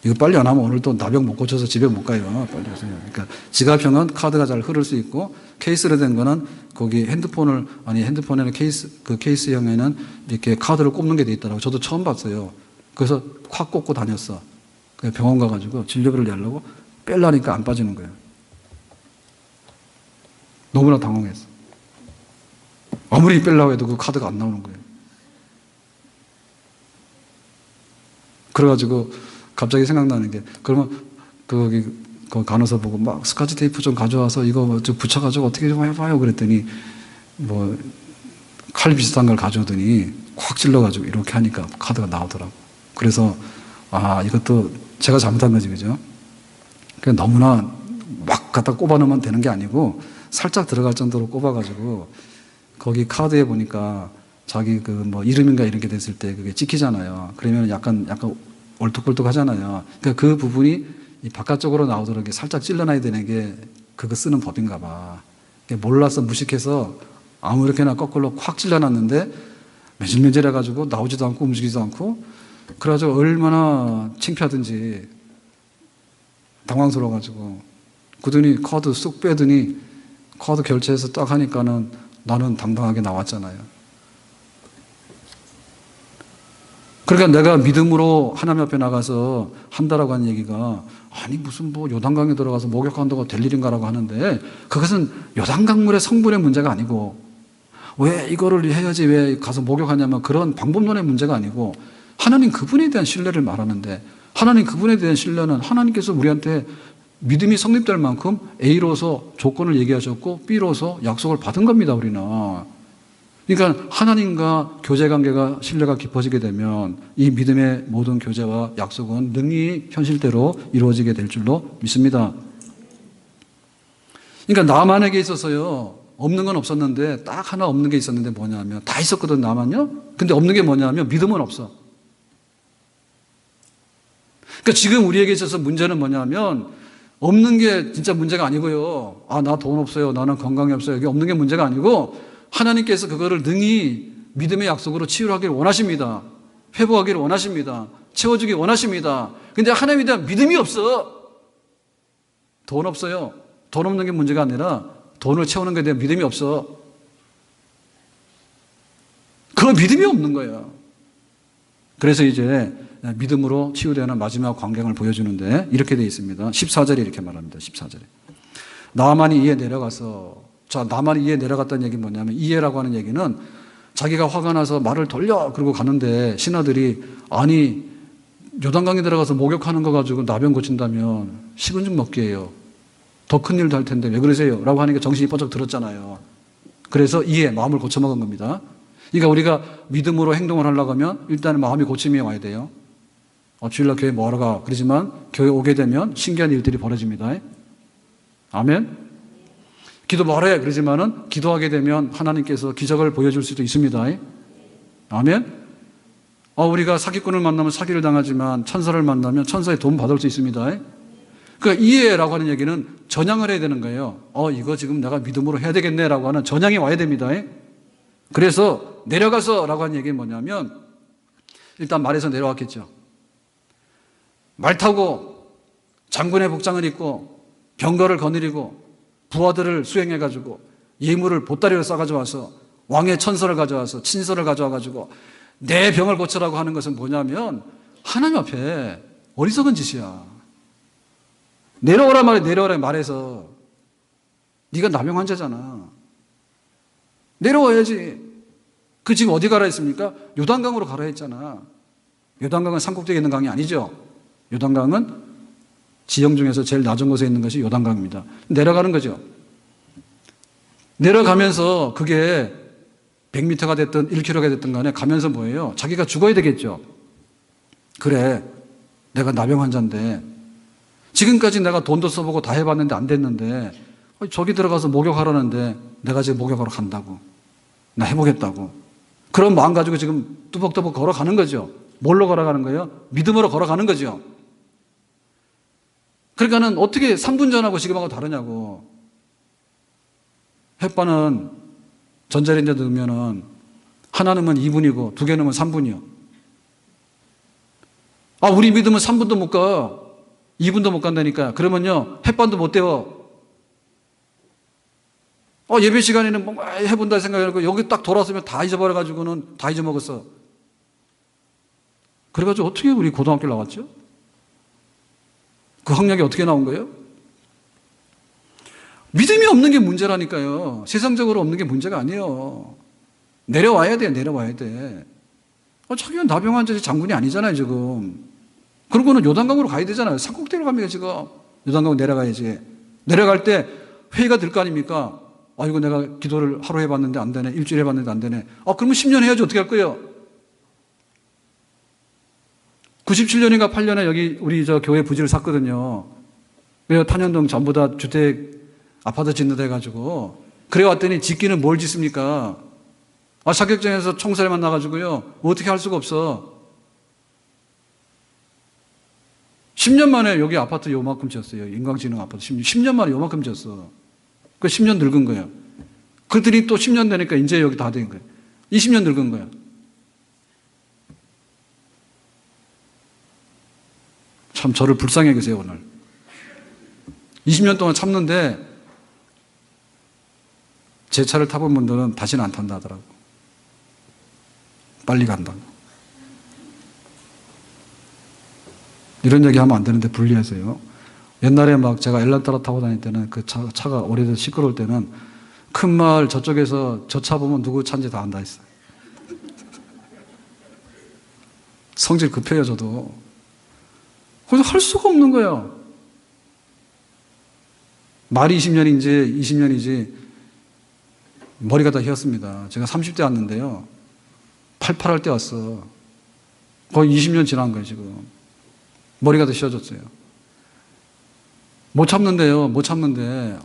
이거 빨리 안 하면 오늘 또 나병 못 고쳐서 집에 못 가요. 빨리 하세요. 그러니까 지갑형은 카드가 잘 흐를 수 있고 케이스로 된 거는 거기 핸드폰에는 그 케이스형에는 이렇게 카드를 꼽는 게 돼 있더라고요. 저도 처음 봤어요. 그래서 확 꽂고 다녔어. 병원 가가지고 진료비를 내려고 빼려니까 안 빠지는 거예요. 너무나 당황했어. 아무리 빼려고 해도 그 카드가 안 나오는 거예요. 그래가지고 갑자기 생각나는 게 그러면 거기 간호사 보고 막 스카치 테이프 좀 가져와서 이거 좀 붙여가지고 어떻게 좀 해봐요 그랬더니 뭐 칼 비슷한 걸 가져오더니 콱 찔러가지고 이렇게 하니까 카드가 나오더라고. 그래서 이것도 제가 잘못한 거지, 그죠? 그냥 너무나 막 갖다 꼽아놓으면 되는 게 아니고 살짝 들어갈 정도로 꼽아가지고 거기 카드에 보니까 자기 그 뭐 이름인가 이런 게 됐을 때 그게 찍히잖아요. 그러면 약간 얼뚝벌뚝 하잖아요. 그러니까 그 부분이 이 바깥쪽으로 나오도록 이렇게 살짝 찔러놔야 되는 게 그거 쓰는 법인가 봐. 몰라서 무식해서 아무렇게나 거꾸로 콱 찔러놨는데 매질매질해가지고 나오지도 않고 움직이지도 않고 그래가지고 얼마나 창피하든지 당황스러워가지고 그러더니 카드 쑥 빼더니 카드 결제해서 딱 하니까는 나는 당당하게 나왔잖아요. 그러니까 내가 믿음으로 하나님 앞에 나가서 한다라고 하는 얘기가 아니 무슨 뭐 요단강에 들어가서 목욕한다고 될 일인가라고 하는데 그것은 요단강물의 성분의 문제가 아니고 왜 이거를 해야지 왜 가서 목욕하냐면 그런 방법론의 문제가 아니고 하나님 그분에 대한 신뢰를 말하는데 하나님 그분에 대한 신뢰는 하나님께서 우리한테 믿음이 성립될 만큼 A로서 조건을 얘기하셨고 B로서 약속을 받은 겁니다, 우리는. 그러니까 하나님과 교제관계가 신뢰가 깊어지게 되면 이 믿음의 모든 교제와 약속은 능히 현실대로 이루어지게 될 줄로 믿습니다. 그러니까 나만에게 있어서요, 없는 건 없었는데 딱 하나 없는 게 있었는데 뭐냐면 다 있었거든, 나만요. 근데 없는 게 뭐냐면 믿음은 없어. 그러니까 지금 우리에게 있어서 문제는 뭐냐면 없는 게 진짜 문제가 아니고요. 나 돈 없어요. 나는 건강이 없어요. 이게 없는 게 문제가 아니고 하나님께서 그거를 능히 믿음의 약속으로 치유하기를 원하십니다. 회복하기를 원하십니다. 채워주기 원하십니다. 근데 하나님에 대한 믿음이 없어. 돈 없어요. 돈 없는 게 문제가 아니라 돈을 채우는 것에 대한 믿음이 없어. 그 믿음이 없는 거예요. 그래서 이제 믿음으로 치유되는 마지막 광경을 보여주는데 이렇게 되어 있습니다. 14절에 이렇게 말합니다. 14절에 나만이 이에 내려가서 자, 나만 이에 내려갔다는 얘기는 뭐냐면, 이에라고 하는 얘기는 자기가 화가 나서 말을 돌려 그러고 가는데 신하들이 아니 요단강에 들어가서 목욕하는 거 가지고 나병 고친다면 식은 죽 먹기예요. 더 큰 일도 할 텐데 왜 그러세요? 라고 하니까 정신이 번쩍 들었잖아요. 그래서 이에 마음을 고쳐먹은 겁니다. 그러니까 우리가 믿음으로 행동을 하려고 하면 일단 마음이 고침이 와야 돼요. 주일날 교회 뭐하러 가? 그러지만 교회 오게 되면 신기한 일들이 벌어집니다. 아멘? 기도 뭐하러 해? 그러지만은 기도하게 되면 하나님께서 기적을 보여줄 수도 있습니다. 아멘? 우리가 사기꾼을 만나면 사기를 당하지만 천사를 만나면 천사의 도움 받을 수 있습니다. 그러니까 이해라고 하는 얘기는 전향을 해야 되는 거예요. 이거 지금 내가 믿음으로 해야 되겠네 라고 하는 전향이 와야 됩니다. 그래서 내려가서 라고 하는 얘기는 뭐냐면 일단 말에서 내려왔겠죠. 말 타고 장군의 복장을 입고 병거를 거느리고 부하들을 수행해가지고 예물을 보따리로 싸가지고 와서 왕의 천서를 가져와서 친서를 가져와가지고 내 병을 고쳐라고 하는 것은 뭐냐면 하나님 앞에 어리석은 짓이야. 내려오라 말해, 내려오라 말해서 네가 나병 환자잖아. 내려와야지. 그 지금 어디 가라 했습니까? 요단강으로 가라 했잖아. 요단강은 산꼭대기에 있는 강이 아니죠. 요단강은 지형 중에서 제일 낮은 곳에 있는 것이 요단강입니다. 내려가는 거죠. 내려가면서 그게 100m가 됐든 1km가 됐든 간에 가면서 뭐예요? 자기가 죽어야 되겠죠. 그래, 내가 나병 환자인데 지금까지 내가 돈도 써보고 다 해봤는데 안 됐는데 저기 들어가서 목욕하라는데 내가 지금 목욕하러 간다고. 나 해보겠다고. 그런 마음 가지고 지금 뚜벅뚜벅 걸어가는 거죠. 뭘로 걸어가는 거예요? 믿음으로 걸어가는 거죠. 그러니까는 어떻게 3분 전하고 지금하고 다르냐고. 햇반은 전자레인지에 넣으면은 하나 넣으면 2분이고 2개 넣으면 3분이요. 우리 믿으면 3분도 못 가. 2분도 못 간다니까. 그러면요, 햇반도 못 데워. 예배 시간에는 뭔가 해본다 생각하고 여기 딱 돌아서면 다 잊어버려가지고는 다 잊어먹었어. 그래가지고 어떻게 우리 고등학교를 나왔죠? 그 학력이 어떻게 나온 거예요? 믿음이 없는 게 문제라니까요. 세상적으로 없는 게 문제가 아니에요. 내려와야 돼, 내려와야 돼. 자기가 나병 환자지 장군이 아니잖아요, 지금. 그러고는 요단강으로 가야 되잖아요. 산꼭대기로 갑니다, 지금. 요단강으로 내려가야지. 내려갈 때 회의가 될 거 아닙니까? 이거 내가 기도를 하루 해봤는데 안 되네. 일주일 해봤는데 안 되네. 그러면 10년 해야지 어떻게 할 거예요? 97년인가 8년에 여기 우리 교회 부지를 샀거든요. 탄현동 전부 다 주택 아파트 짓는다 해가지고. 그래 왔더니 짓기는 뭘 짓습니까? 자격증에서 총살만 나가지고요. 어떻게 할 수가 없어. 10년 만에 여기 아파트 요만큼 지었어요. 인공지능 아파트 10년 만에 요만큼 지었어. 그 10년 늙은 거예요. 그들이 또 10년 되니까 이제 여기 다 된 거예요. 20년 늙은 거예요. 참 저를 불쌍히 계세요, 오늘. 20년 동안 참는데 제 차를 타본 분들은 다시는 안 탄다 하더라고. 빨리 간다고. 이런 얘기 하면 안 되는데 불리해서요. 옛날에 막 제가 엘란타라 타고 다닐 때는 그 차가 오래돼서 시끄러울 때는 큰 마을 저쪽에서 저 차 보면 누구 차인지 다 안다 했어요. 성질 급해요, 저도. 그래서 할 수가 없는 거예요. 말이 20년인지 20년이지 머리가 다 휘었습니다. 제가 30대 왔는데요. 88할 때 왔어. 거의 20년 지난 거예요, 지금. 머리가 다 휘어졌어요. 못 참는데요. 못 참는데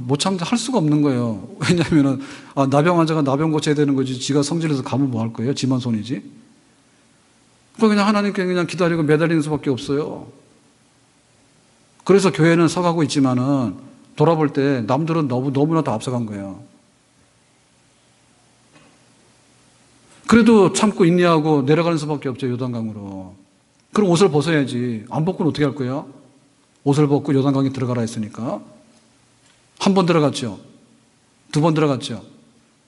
못 참는데 할 수가 없는 거예요. 왜냐하면 나병 환자가 나병 고쳐야 되는 거지 지가 성질내서 가면 뭐 할 거예요? 지만 손이지. 그냥 하나님께 그냥 기다리고 매달리는 수밖에 없어요. 그래서 교회는 서가고 있지만은 돌아볼 때 남들은 너무나 다 앞서간 거예요. 그래도 참고 인내하고 내려가는 수밖에 없죠. 요단강으로. 그럼 옷을 벗어야지. 안 벗고는 어떻게 할 거예요? 옷을 벗고 요단강에 들어가라 했으니까. 한 번 들어갔죠. 2번 들어갔죠.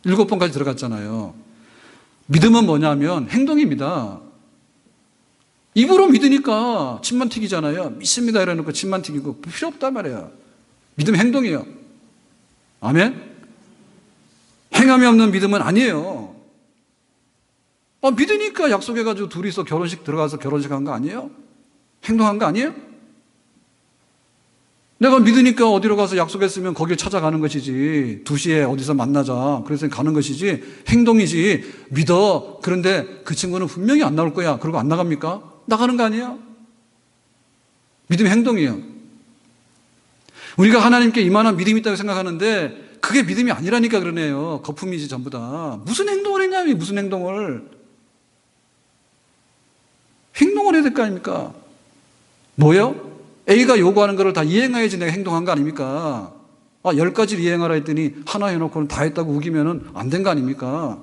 7번까지 들어갔잖아요. 믿음은 뭐냐면 행동입니다. 입으로 믿으니까 침만 튀기잖아요. 믿습니다 이러놓고 침만 튀기고 필요 없단 말이에요. 믿음 행동이에요. 아멘? 행함이 없는 믿음은 아니에요. 믿으니까 약속해가지고 둘이서 결혼식 들어가서 결혼식 한 거 아니에요? 행동한 거 아니에요? 내가 믿으니까 어디로 가서 약속했으면 거길 찾아가는 것이지. 2시에 어디서 만나자. 그래서 가는 것이지. 행동이지. 믿어. 그런데 그 친구는 분명히 안 나올 거야. 그러고 안 나갑니까? 나가는 거 아니에요? 믿음이 행동이에요. 우리가 하나님께 이만한 믿음이 있다고 생각하는데 그게 믿음이 아니라니까 그러네요. 거품이지 전부 다. 무슨 행동을 했냐면 무슨 행동을. 행동을 해야 될 거 아닙니까? 뭐요? A가 요구하는 거를 다 이행해야지 내가 행동한 거 아닙니까? 10가지를 이행하라 했더니 하나 해놓고는 다 했다고 우기면은 안 된 거 아닙니까?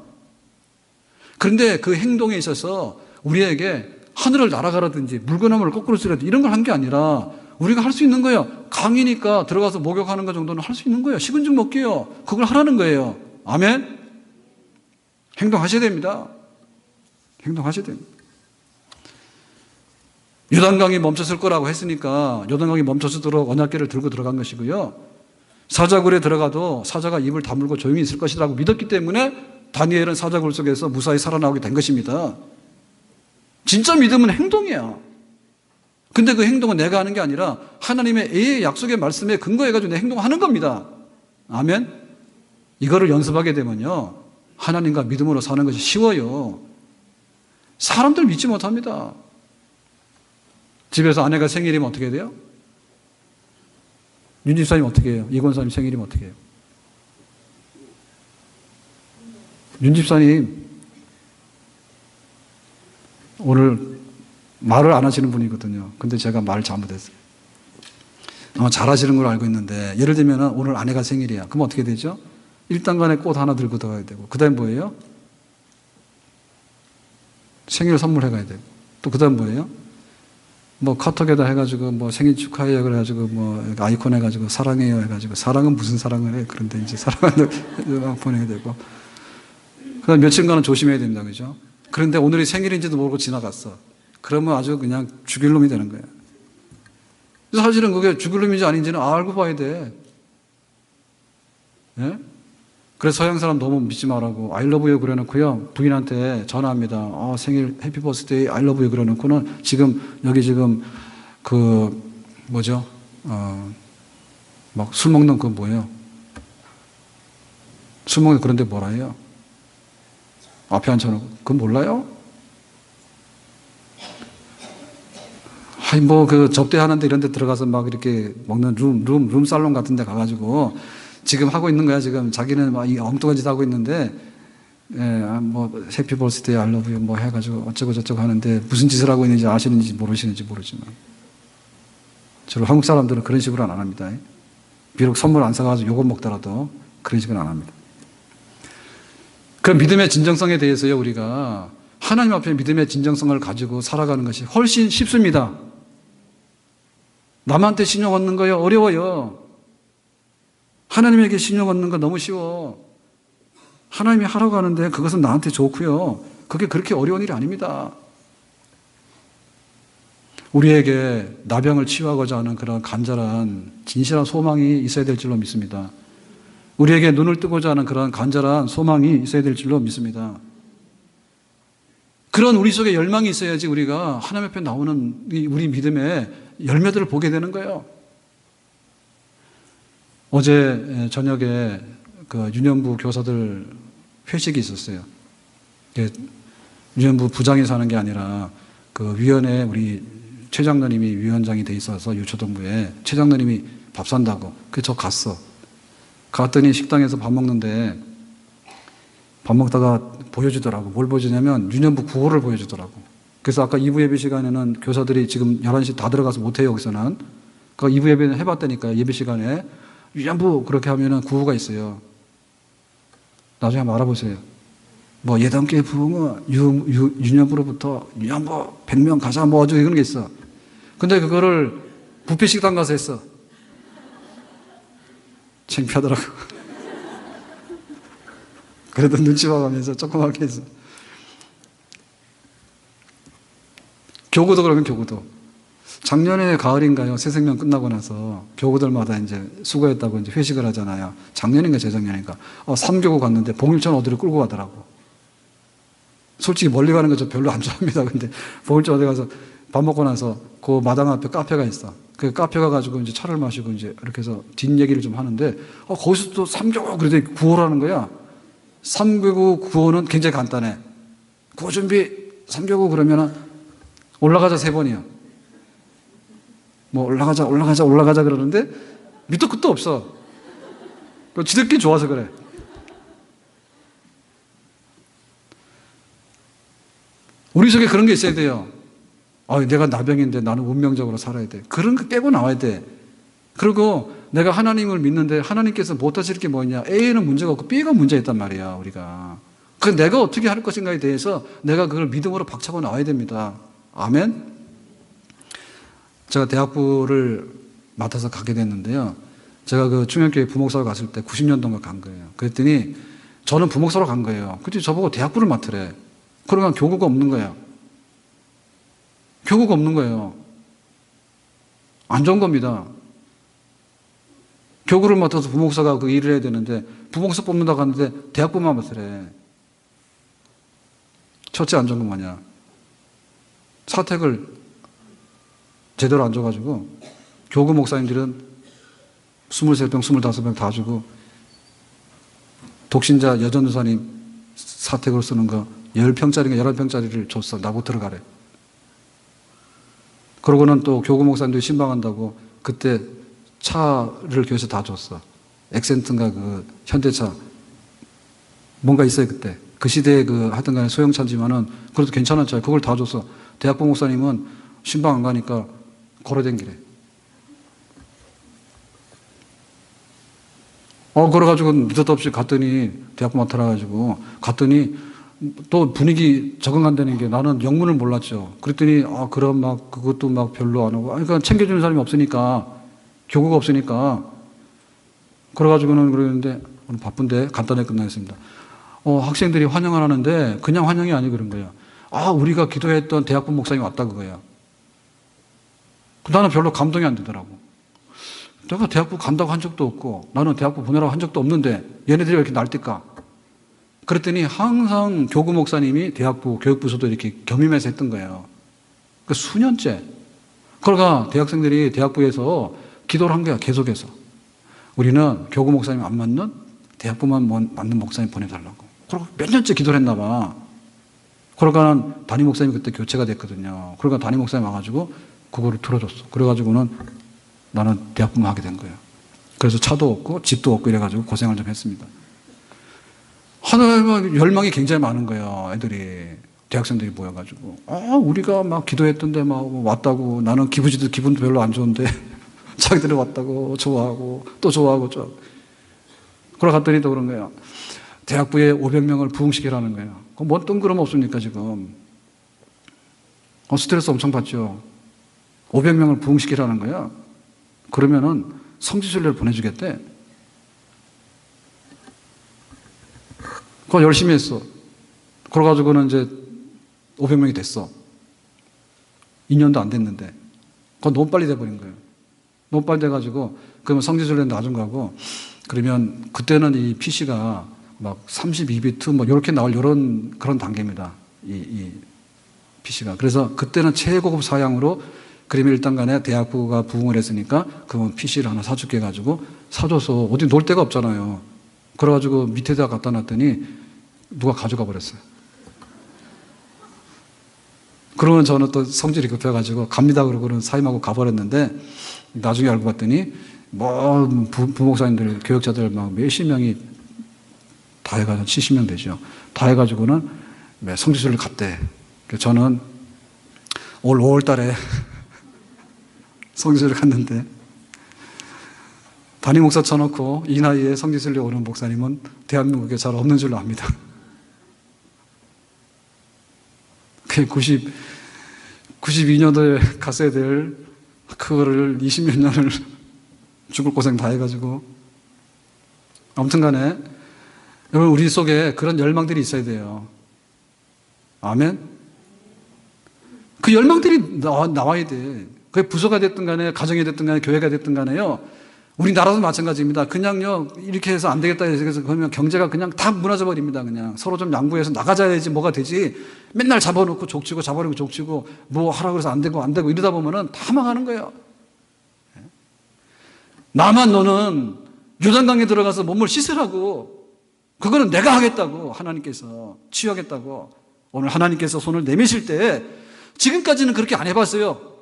그런데 그 행동에 있어서 우리에게 하늘을 날아가라든지 물건나무를 거꾸로 쓰라든지 이런 걸 한 게 아니라 우리가 할 수 있는 거예요. 강이니까 들어가서 목욕하는 거 정도는 할 수 있는 거예요. 식은 죽 먹기요. 그걸 하라는 거예요. 아멘? 행동하셔야 됩니다. 행동하셔야 됩니다. 요단강이 멈췄을 거라고 했으니까 요단강이 멈춰서도록 언약궤를 들고 들어간 것이고요. 사자굴에 들어가도 사자가 입을 다물고 조용히 있을 것이라고 믿었기 때문에 다니엘은 사자굴 속에서 무사히 살아나오게 된 것입니다. 진짜 믿음은 행동이야. 근데 그 행동은 내가 하는 게 아니라 하나님의 A의 약속의 말씀에 근거해가지고 내 행동하는 겁니다. 아멘? 이거를 연습하게 되면요. 하나님과 믿음으로 사는 것이 쉬워요. 사람들 믿지 못합니다. 집에서 아내가 생일이면 어떻게 돼요? 윤 집사님 어떻게 해요? 이 권사님 생일이면 어떻게 해요? 윤 집사님 오늘 말을 안 하시는 분이거든요. 근데 제가 말을 잘못했어요. 잘하시는 걸 알고 있는데 예를 들면 오늘 아내가 생일이야. 그럼 어떻게 되죠? 일단간에 꽃 하나 들고 들어가야 되고 그 다음 뭐예요? 생일 선물해 가야 되고 또 그 다음 뭐예요? 카톡에다 해가지고 생일 축하해요 그래가지고 아이콘 해가지고 사랑해요 해가지고 사랑은 무슨 사랑을 해? 그런데 이제 사랑을 보내야 되고 그다음 며칠간은 조심해야 됩니다. 그죠? 그런데 오늘이 생일인지도 모르고 지나갔어. 그러면 아주 그냥 죽일 놈이 되는 거야. 사실은 그게 죽일 놈인지 아닌지는 알고 봐야 돼. 예? 그래서 서양 사람 너무 믿지 말라고 I love you 그래놓고요. 부인한테 전화합니다. 생일 해피 버스데이 I love you 그래놓고는 지금 여기 지금 막 술 먹는 그 뭐예요? 술 먹는 그런데 뭐라 해요? 앞에 앉혀놓고 그건 몰라요? 접대하는데 이런 데 들어가서 막 이렇게 먹는 룸 살롱 같은 데 가가지고 지금 하고 있는 거야. 지금 자기는 막 이 엉뚱한 짓 하고 있는데, 해피 버스데이 I love you 해가지고 어쩌고 저쩌고 하는데 무슨 짓을 하고 있는지 아시는지 모르시는지 모르지만. 저로 한국 사람들은 그런 식으로 안 합니다. 비록 선물 안 사가지고 요거 먹더라도 그런 식으로 안 합니다. 그 믿음의 진정성에 대해서요, 우리가 하나님 앞에 믿음의 진정성을 가지고 살아가는 것이 훨씬 쉽습니다. 남한테 신용 얻는 거요, 어려워요. 하나님에게 신용 얻는 거 너무 쉬워. 하나님이 하라고 하는데 그것은 나한테 좋고요. 그게 그렇게 어려운 일이 아닙니다. 우리에게 나병을 치유하고자 하는 그런 간절한 진실한 소망이 있어야 될 줄로 믿습니다. 우리에게 눈을 뜨고자 하는 그런 간절한 소망이 있어야 될 줄로 믿습니다. 그런 우리 속에 열망이 있어야지 우리가 하나님 앞에 나오는 우리 믿음의 열매들을 보게 되는 거예요. 어제 저녁에 그 유년부 교사들 회식이 있었어요. 유년부 부장이 사는 게 아니라 그 위원회 우리 최 장로님이 위원장이 돼 있어서 유초동부에 최 장로님이 밥 산다고. 그래서 저 갔어. 갔더니 식당에서 밥 먹는데 밥 먹다가 보여주더라고. 뭘 보여주냐면 유년부 구호를 보여주더라고. 그래서 아까 2부 예배 시간에는 교사들이 지금 11시 다 들어가서 못해요. 여기서는. 그 2부 예배는 해봤다니까 예배 시간에 유년부 그렇게 하면은 구호가 있어요. 나중에 한번 알아보세요. 예단께 부흥은 유년부로부터 유년부 100명 가자 어쩌고 이런 게 있어. 근데 그거를 뷔페 식당 가서 했어. 창피하더라고. 그래도 눈치 봐가면서 조그맣게 했어. 교구도 그러면 교구도. 작년에 가을인가요? 새 생명 끝나고 나서 교구들마다 이제 수고했다고 이제 회식을 하잖아요. 작년인가 재작년인가. 3교구 갔는데 봉일천 어디로 끌고 가더라고. 솔직히 멀리 가는 거 저 별로 안 좋아합니다. 근데 봉일천 어디 가서 밥 먹고 나서 그 마당 앞에 카페가 있어. 그 카페 가가지고 이제 차를 마시고 이제 이렇게 해서 뒷얘기를 좀 하는데, 거기서 또 3교구 그래도 구호라는 거야. 3교구 구호는 굉장히 간단해. 구호 준비 3교구 그러면은 올라가자 3번이야. 뭐 올라가자 그러는데 밑도 끝도 없어. 지들끼리 좋아서 그래. 우리 속에 그런 게 있어야 돼요. 내가 나병인데 나는 운명적으로 살아야 돼. 그런 거 빼고 나와야 돼. 그리고 내가 하나님을 믿는데 하나님께서 못하실 게 뭐냐. A는 문제가 없고 B가 문제가 있단 말이야, 우리가. 그 내가 어떻게 할 것인가에 대해서 내가 그걸 믿음으로 박차고 나와야 됩니다. 아멘? 제가 대학부를 맡아서 가게 됐는데요. 제가 그 충현교회 부목사로 갔을 때 90년도인가 간 거예요. 그랬더니 저는 부목사로 간 거예요. 근데 저보고 대학부를 맡으래. 그러면 교구가 없는 거예요. 교구가 없는 거예요. 안 좋은 겁니다. 교구를 맡아서 부목사가 그 일을 해야 되는데 부목사 뽑는다고 하는데 대학부만 맡으래. 첫째 안 좋은 건 뭐냐. 사택을 제대로 안 줘가지고 교구 목사님들은 23병, 25병 다 주고 독신자 여전도사님 사택으로 쓰는 거 10평짜리인가 11평짜리를 줬어. 나보고 들어가래. 그러고는 또 교구 목사님들이 신방한다고 그때 차를 교회에서 다 줬어. 엑센트인가 그 현대차. 뭔가 있어요, 그때. 그 시대에 하여튼 간에 소형차지만은 그래도 괜찮은 차예요. 그걸 다 줬어. 대학부 목사님은 신방 안 가니까 걸어댕기래. 그래가지고 느닷없이 갔더니 대학부 맡아가지고 갔더니 또 분위기 적응 안 되는 게 나는 영문을 몰랐죠. 그랬더니 그럼 막 그것도 막 별로 안 하고 그러니까 챙겨주는 사람이 없으니까 교구가 없으니까 그래가지고는 그러는데 오늘 바쁜데 간단하게 끝나겠습니다. 학생들이 환영을 하는데 그냥 환영이 아니고 그런 거예요. 우리가 기도했던 대학부 목사님이 왔다 그거예요. 나는 별로 감동이 안 되더라고. 내가 대학부 간다고 한 적도 없고 나는 대학부 보내라고 한 적도 없는데 얘네들이 왜 이렇게 날뛸까? 그랬더니 항상 교구 목사님이 대학부 교육부서도 이렇게 겸임해서 했던 거예요. 그 수년째. 그러니까 대학생들이 대학부에서 기도를 한 거야, 계속해서. 우리는 교구 목사님 안 맞는 대학부만 맞는 목사님 보내달라고. 그리고 몇 년째 기도를 했나 봐. 그러니까 담임 목사님이 그때 교체가 됐거든요. 그러니까 담임 목사님 와가지고 그거를 들어줬어. 그래가지고는 나는 대학부만 하게 된 거예요. 그래서 차도 없고 집도 없고 이래가지고 고생을 좀 했습니다. 하나님은 열망이 굉장히 많은 거예요. 애들이 대학생들이 모여가지고 우리가 막 기도했던데 막 왔다고 나는 기분도 별로 안 좋은데 자기들이 왔다고 좋아하고 또 좋아하고 그러고 갔더니 또 그런 거예요. 대학부에 500명을 부흥시키라는 거예요. 그럼 뭔 뜬구름 없습니까 지금. 스트레스 엄청 받죠. 500명을 부흥시키라는 거야. 그러면은 성지순례를 보내주겠대. 그거 열심히 했어. 그래가지고는 이제 500명이 됐어. 2년도 안 됐는데. 그거 너무 빨리 돼버린 거예요. 너무 빨리 돼가지고, 그러면 성지순례는 나중 가고, 그러면 그때는 이 PC가 막 32비트 뭐 이렇게 나올 그런 단계입니다. 이 PC가. 그래서 그때는 최고급 사양으로 그러면 일단 간에 대학부가 부흥을 했으니까 그러면 PC를 하나 사줄게 해가지고 사줘서 어디 놀 데가 없잖아요. 그래가지고 밑에다 갖다 놨더니 누가 가져가 버렸어요. 그러면 저는 또 성질이 급해가지고 갑니다 그러고는 사임하고 가버렸는데 나중에 알고 봤더니 뭐 부목사님들 교역자들 막 몇십 명이 다 해가지고 70명 되죠. 다 해가지고는 성지순례를 갔대. 저는 올 5월 달에 성지순례를 갔는데 담임 목사 쳐놓고 이 나이에 성지순례 오는 목사님은 대한민국에 잘 없는 줄로 압니다. 그게 92년도에 갔어야 될 그거를 20몇 년을 죽을 고생 다 해가지고 아무튼 간에 여러분 우리 속에 그런 열망들이 있어야 돼요. 아멘? 그 열망들이 나와야 돼. 그게 부서가 됐든 간에 가정이 됐든 간에 교회가 됐든 간에요. 우리나라도 마찬가지입니다. 그냥요 이렇게 해서 안 되겠다 해서 그러면 경제가 그냥 다 무너져 버립니다. 그냥 서로 좀 양보해서 나가자야지 뭐가 되지. 맨날 잡아놓고 족치고 잡아놓고 족치고 뭐 하라고 해서 안 되고 이러다 보면은 다 망하는 거예요. 나만 너는 요단강에 들어가서 몸을 씻으라고. 그거는 내가 하겠다고 하나님께서 치유하겠다고. 오늘 하나님께서 손을 내미실 때 지금까지는 그렇게 안 해봤어요.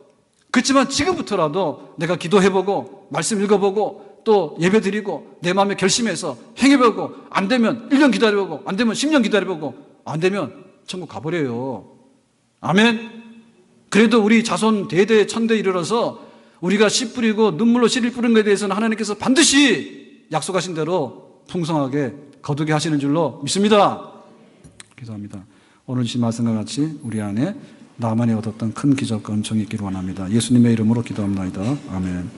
그렇지만 지금부터라도 내가 기도해보고 말씀 읽어보고 또 예배드리고 내 마음에 결심해서 행해보고 안 되면 1년 기다려보고 안 되면 10년 기다려보고 안 되면 천국 가버려요. 아멘. 그래도 우리 자손 대대 천대 이르러서 우리가 씨 뿌리고 눈물로 씨를 뿌리는 것에 대해서는 하나님께서 반드시 약속하신 대로 풍성하게 거두게 하시는 줄로 믿습니다. 기도합니다. 오늘 주신 말씀과 같이 우리 안에 나만이 얻었던 큰 기적과 은총이 있기를 원합니다. 예수님의 이름으로 기도합니다. 아멘.